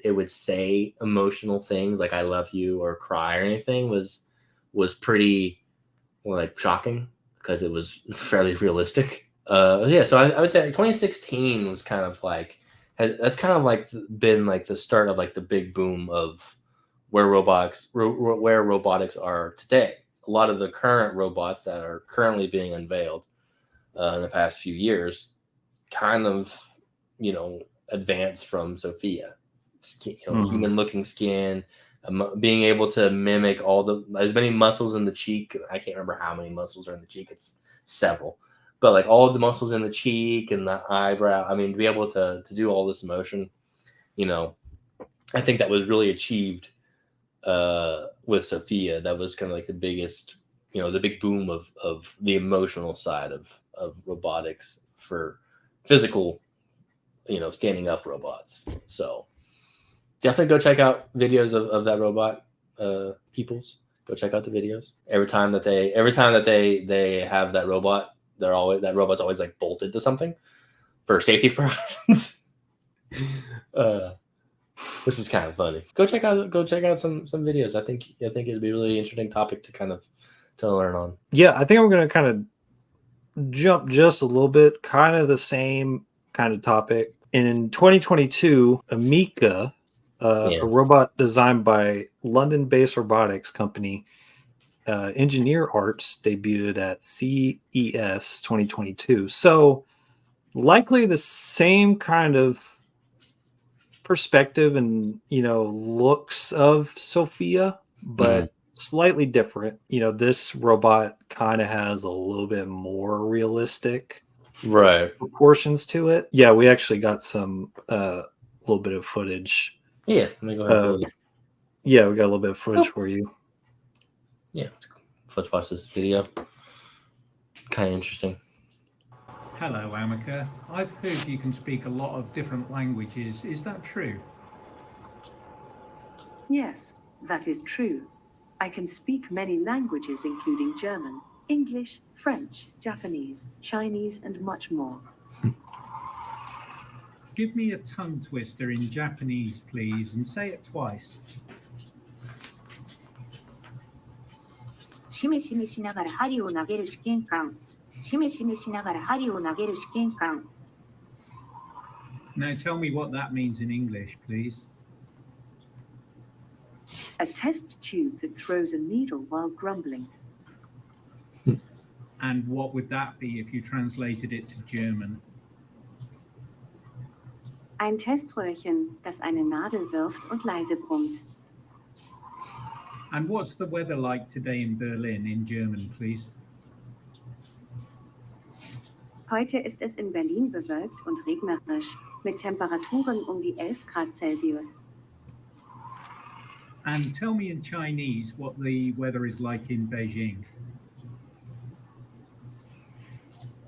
[SPEAKER 2] it would say emotional things like "I love you" or cry or anything was pretty like shocking because it was fairly realistic. Yeah, so I would say 2016 was kind of like that's kind of like been like the start of like the big boom of where robotics are today. A lot of the current robots that are currently being unveiled in the past few years kind of, advanced from Sophia. Human looking skin, being able to mimic as many muscles in the cheek. I can't remember how many muscles are in the cheek. It's several, but like all of the muscles in the cheek and the eyebrow. I mean, to be able to do all this motion, I think that was really achieved with Sophia. That was kind of like the biggest, the big boom of the emotional side of robotics for physical, standing up robots. So definitely go check out videos of that robot. Peoples, go check out the videos. Every time that they have that robot, that robot's always like bolted to something for safety precautions. Which is kind of funny. Go check out some videos. I think it'd be a really interesting topic to kind of to learn on.
[SPEAKER 1] Yeah, I think I'm going to kind of jump just a little bit, kind of the same kind of topic. And in 2022, Amica, a robot designed by London-based robotics company Engineer Arts, debuted at CES 2022. So likely the same kind of perspective and looks of Sophia, but slightly different. This robot kind of has a little bit more realistic proportions to it. Yeah, we actually got some little bit of footage.
[SPEAKER 2] Yeah, let me go ahead.
[SPEAKER 1] Yeah, we got a little bit of footage for you.
[SPEAKER 2] Yeah, let's watch this video. Kind of interesting.
[SPEAKER 3] Hello, Amica. I've heard you can speak a lot of different languages. Is that true?
[SPEAKER 4] Yes, that is true. I can speak many languages, including German, English, French, Japanese, Chinese, and much more.
[SPEAKER 3] Give me a tongue twister in Japanese, please, and say it twice.
[SPEAKER 5] しめしめしながら針を投げる試験官。しめしめしながら針を投げる試験官。
[SPEAKER 3] Now tell me what that means in English, please.
[SPEAKER 4] A test tube that throws a needle while grumbling.
[SPEAKER 3] And what would that be if you translated it to German?
[SPEAKER 4] Ein Teströhrchen, das eine Nadel wirft und leise brummt.
[SPEAKER 3] And what's the weather like today in Berlin in German, please?
[SPEAKER 4] Heute ist es in Berlin bewölkt und regnerisch, mit Temperaturen um die 11 Grad Celsius.
[SPEAKER 3] And tell me in Chinese what the weather is like in Beijing.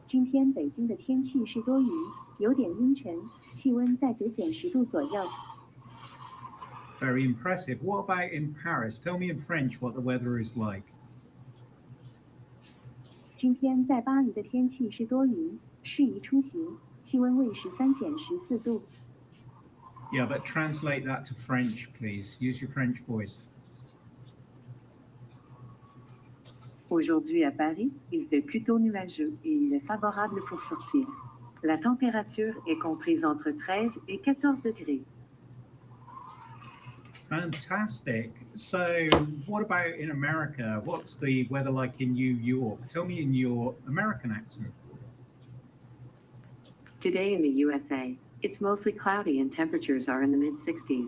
[SPEAKER 6] 今天北京的天气是多云，有点阴沉，气温在9-10度左右。
[SPEAKER 3] Very impressive. What about in Paris? Tell me in French what the weather is like.
[SPEAKER 6] 今天在巴黎的天气是多云，适宜出行，气温为13-14度。
[SPEAKER 3] Yeah, but translate that to French, please. Use your French voice.
[SPEAKER 4] Aujourd'hui à Paris, il fait plutôt nuageux et il est favorable pour sortir. La température est comprise entre 13 et 14 degrés.
[SPEAKER 3] Fantastic. So, what about in America? What's the weather like in New York? Tell me in your American accent.
[SPEAKER 4] Today in the USA, it's mostly cloudy and temperatures are in the mid-60s.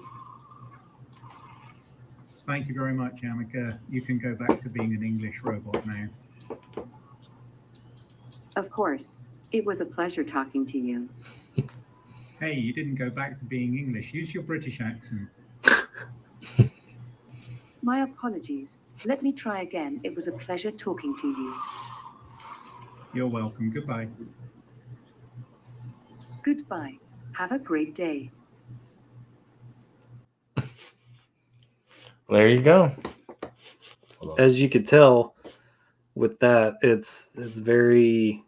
[SPEAKER 3] Thank you very much, Amika. You can go back to being an English robot now.
[SPEAKER 4] Of course, it was a pleasure talking to you.
[SPEAKER 3] Hey, you didn't go back to being English. Use your British accent.
[SPEAKER 4] My apologies. Let me try again. It was a pleasure talking to you.
[SPEAKER 3] You're welcome. Goodbye.
[SPEAKER 4] Goodbye. Have a great day.
[SPEAKER 2] There you go.
[SPEAKER 1] As you could tell with that, it's very,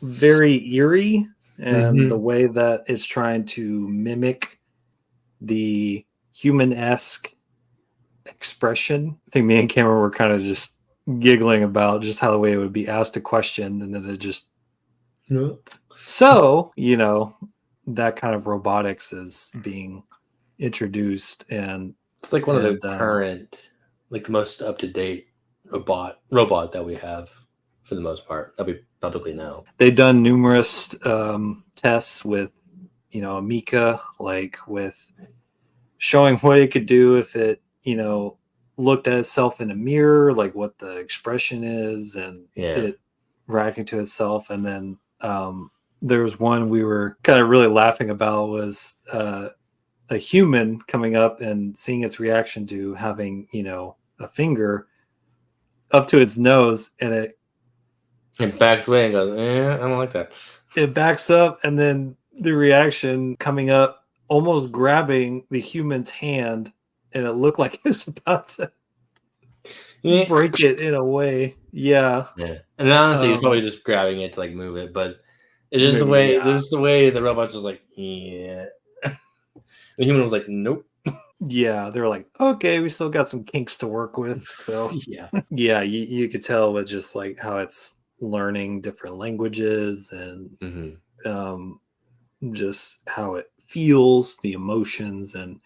[SPEAKER 1] very eerie, and the way that it's trying to mimic the human-esque expression. I think me and Cameron were kind of just giggling about just how the way it would be asked a question, and then it just so, you know, that kind of robotics is being introduced, and
[SPEAKER 2] it's like one of the current, like the most up to date robot that we have for the most part that we publicly know.
[SPEAKER 1] They've done numerous tests with, you know, Amika, like with showing what it could do if it, you know, looked at itself in a mirror, like what the expression is, and it reacting to itself. And then there was one we were kind of really laughing about was a human coming up and seeing its reaction to having, you know, a finger up to its nose, and it
[SPEAKER 2] backs away and goes, I don't like that.
[SPEAKER 1] It backs up, and then the reaction coming up, almost grabbing the human's hand, and it looked like it was about to break it in a way. Yeah.
[SPEAKER 2] And honestly, he's probably just grabbing it to like move it, but it's just the way. There's the way the robot's just like, yeah. The human was like, nope.
[SPEAKER 1] Yeah, they're like, okay, we still got some kinks to work with. So yeah, you could tell with just like how it's learning different languages and just how it feels, the emotions, and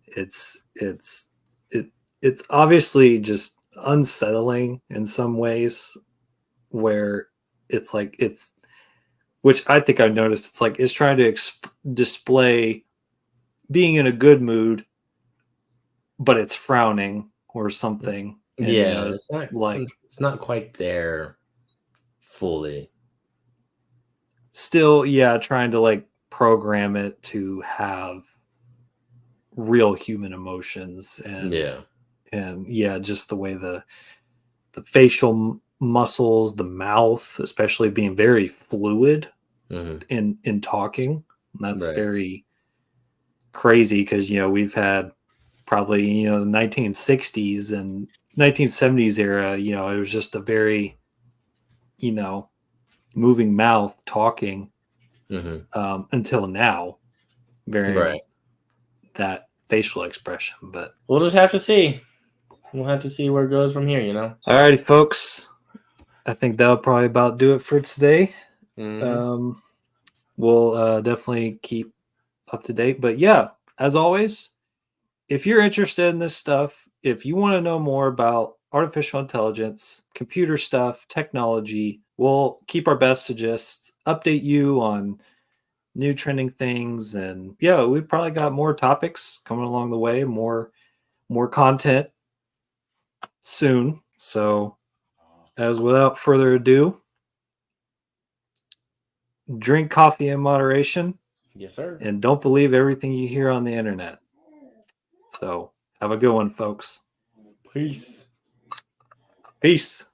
[SPEAKER 1] it's obviously just unsettling in some ways, where it's like which I think I've noticed, it's like it's trying to display being in a good mood, but it's frowning or something. And,
[SPEAKER 2] yeah,
[SPEAKER 1] you know,
[SPEAKER 2] it's not quite there fully.
[SPEAKER 1] Still, yeah, trying to like program it to have real human emotions, and just the way the facial muscles, the mouth, especially being very fluid in talking. That's very crazy, because, you know, we've had probably, you know, the 1960s and 1970s era, you know, it was just a very, you know, moving mouth talking until now, very that facial expression. But
[SPEAKER 2] we'll just have to see. We'll have to see where it goes from here, you know.
[SPEAKER 1] Alrighty, folks, I think that'll probably about do it for today. We'll definitely keep up to date, but yeah, as always, if you're interested in this stuff, if you want to know more about artificial intelligence, computer stuff, technology, we'll keep our best to just update you on new trending things. And yeah, we've probably got more topics coming along the way, more content soon. So as without further ado, drink coffee in moderation.
[SPEAKER 2] Yes, sir.
[SPEAKER 1] And don't believe everything you hear on the internet. So have a good one, folks.
[SPEAKER 2] Peace.
[SPEAKER 1] Peace.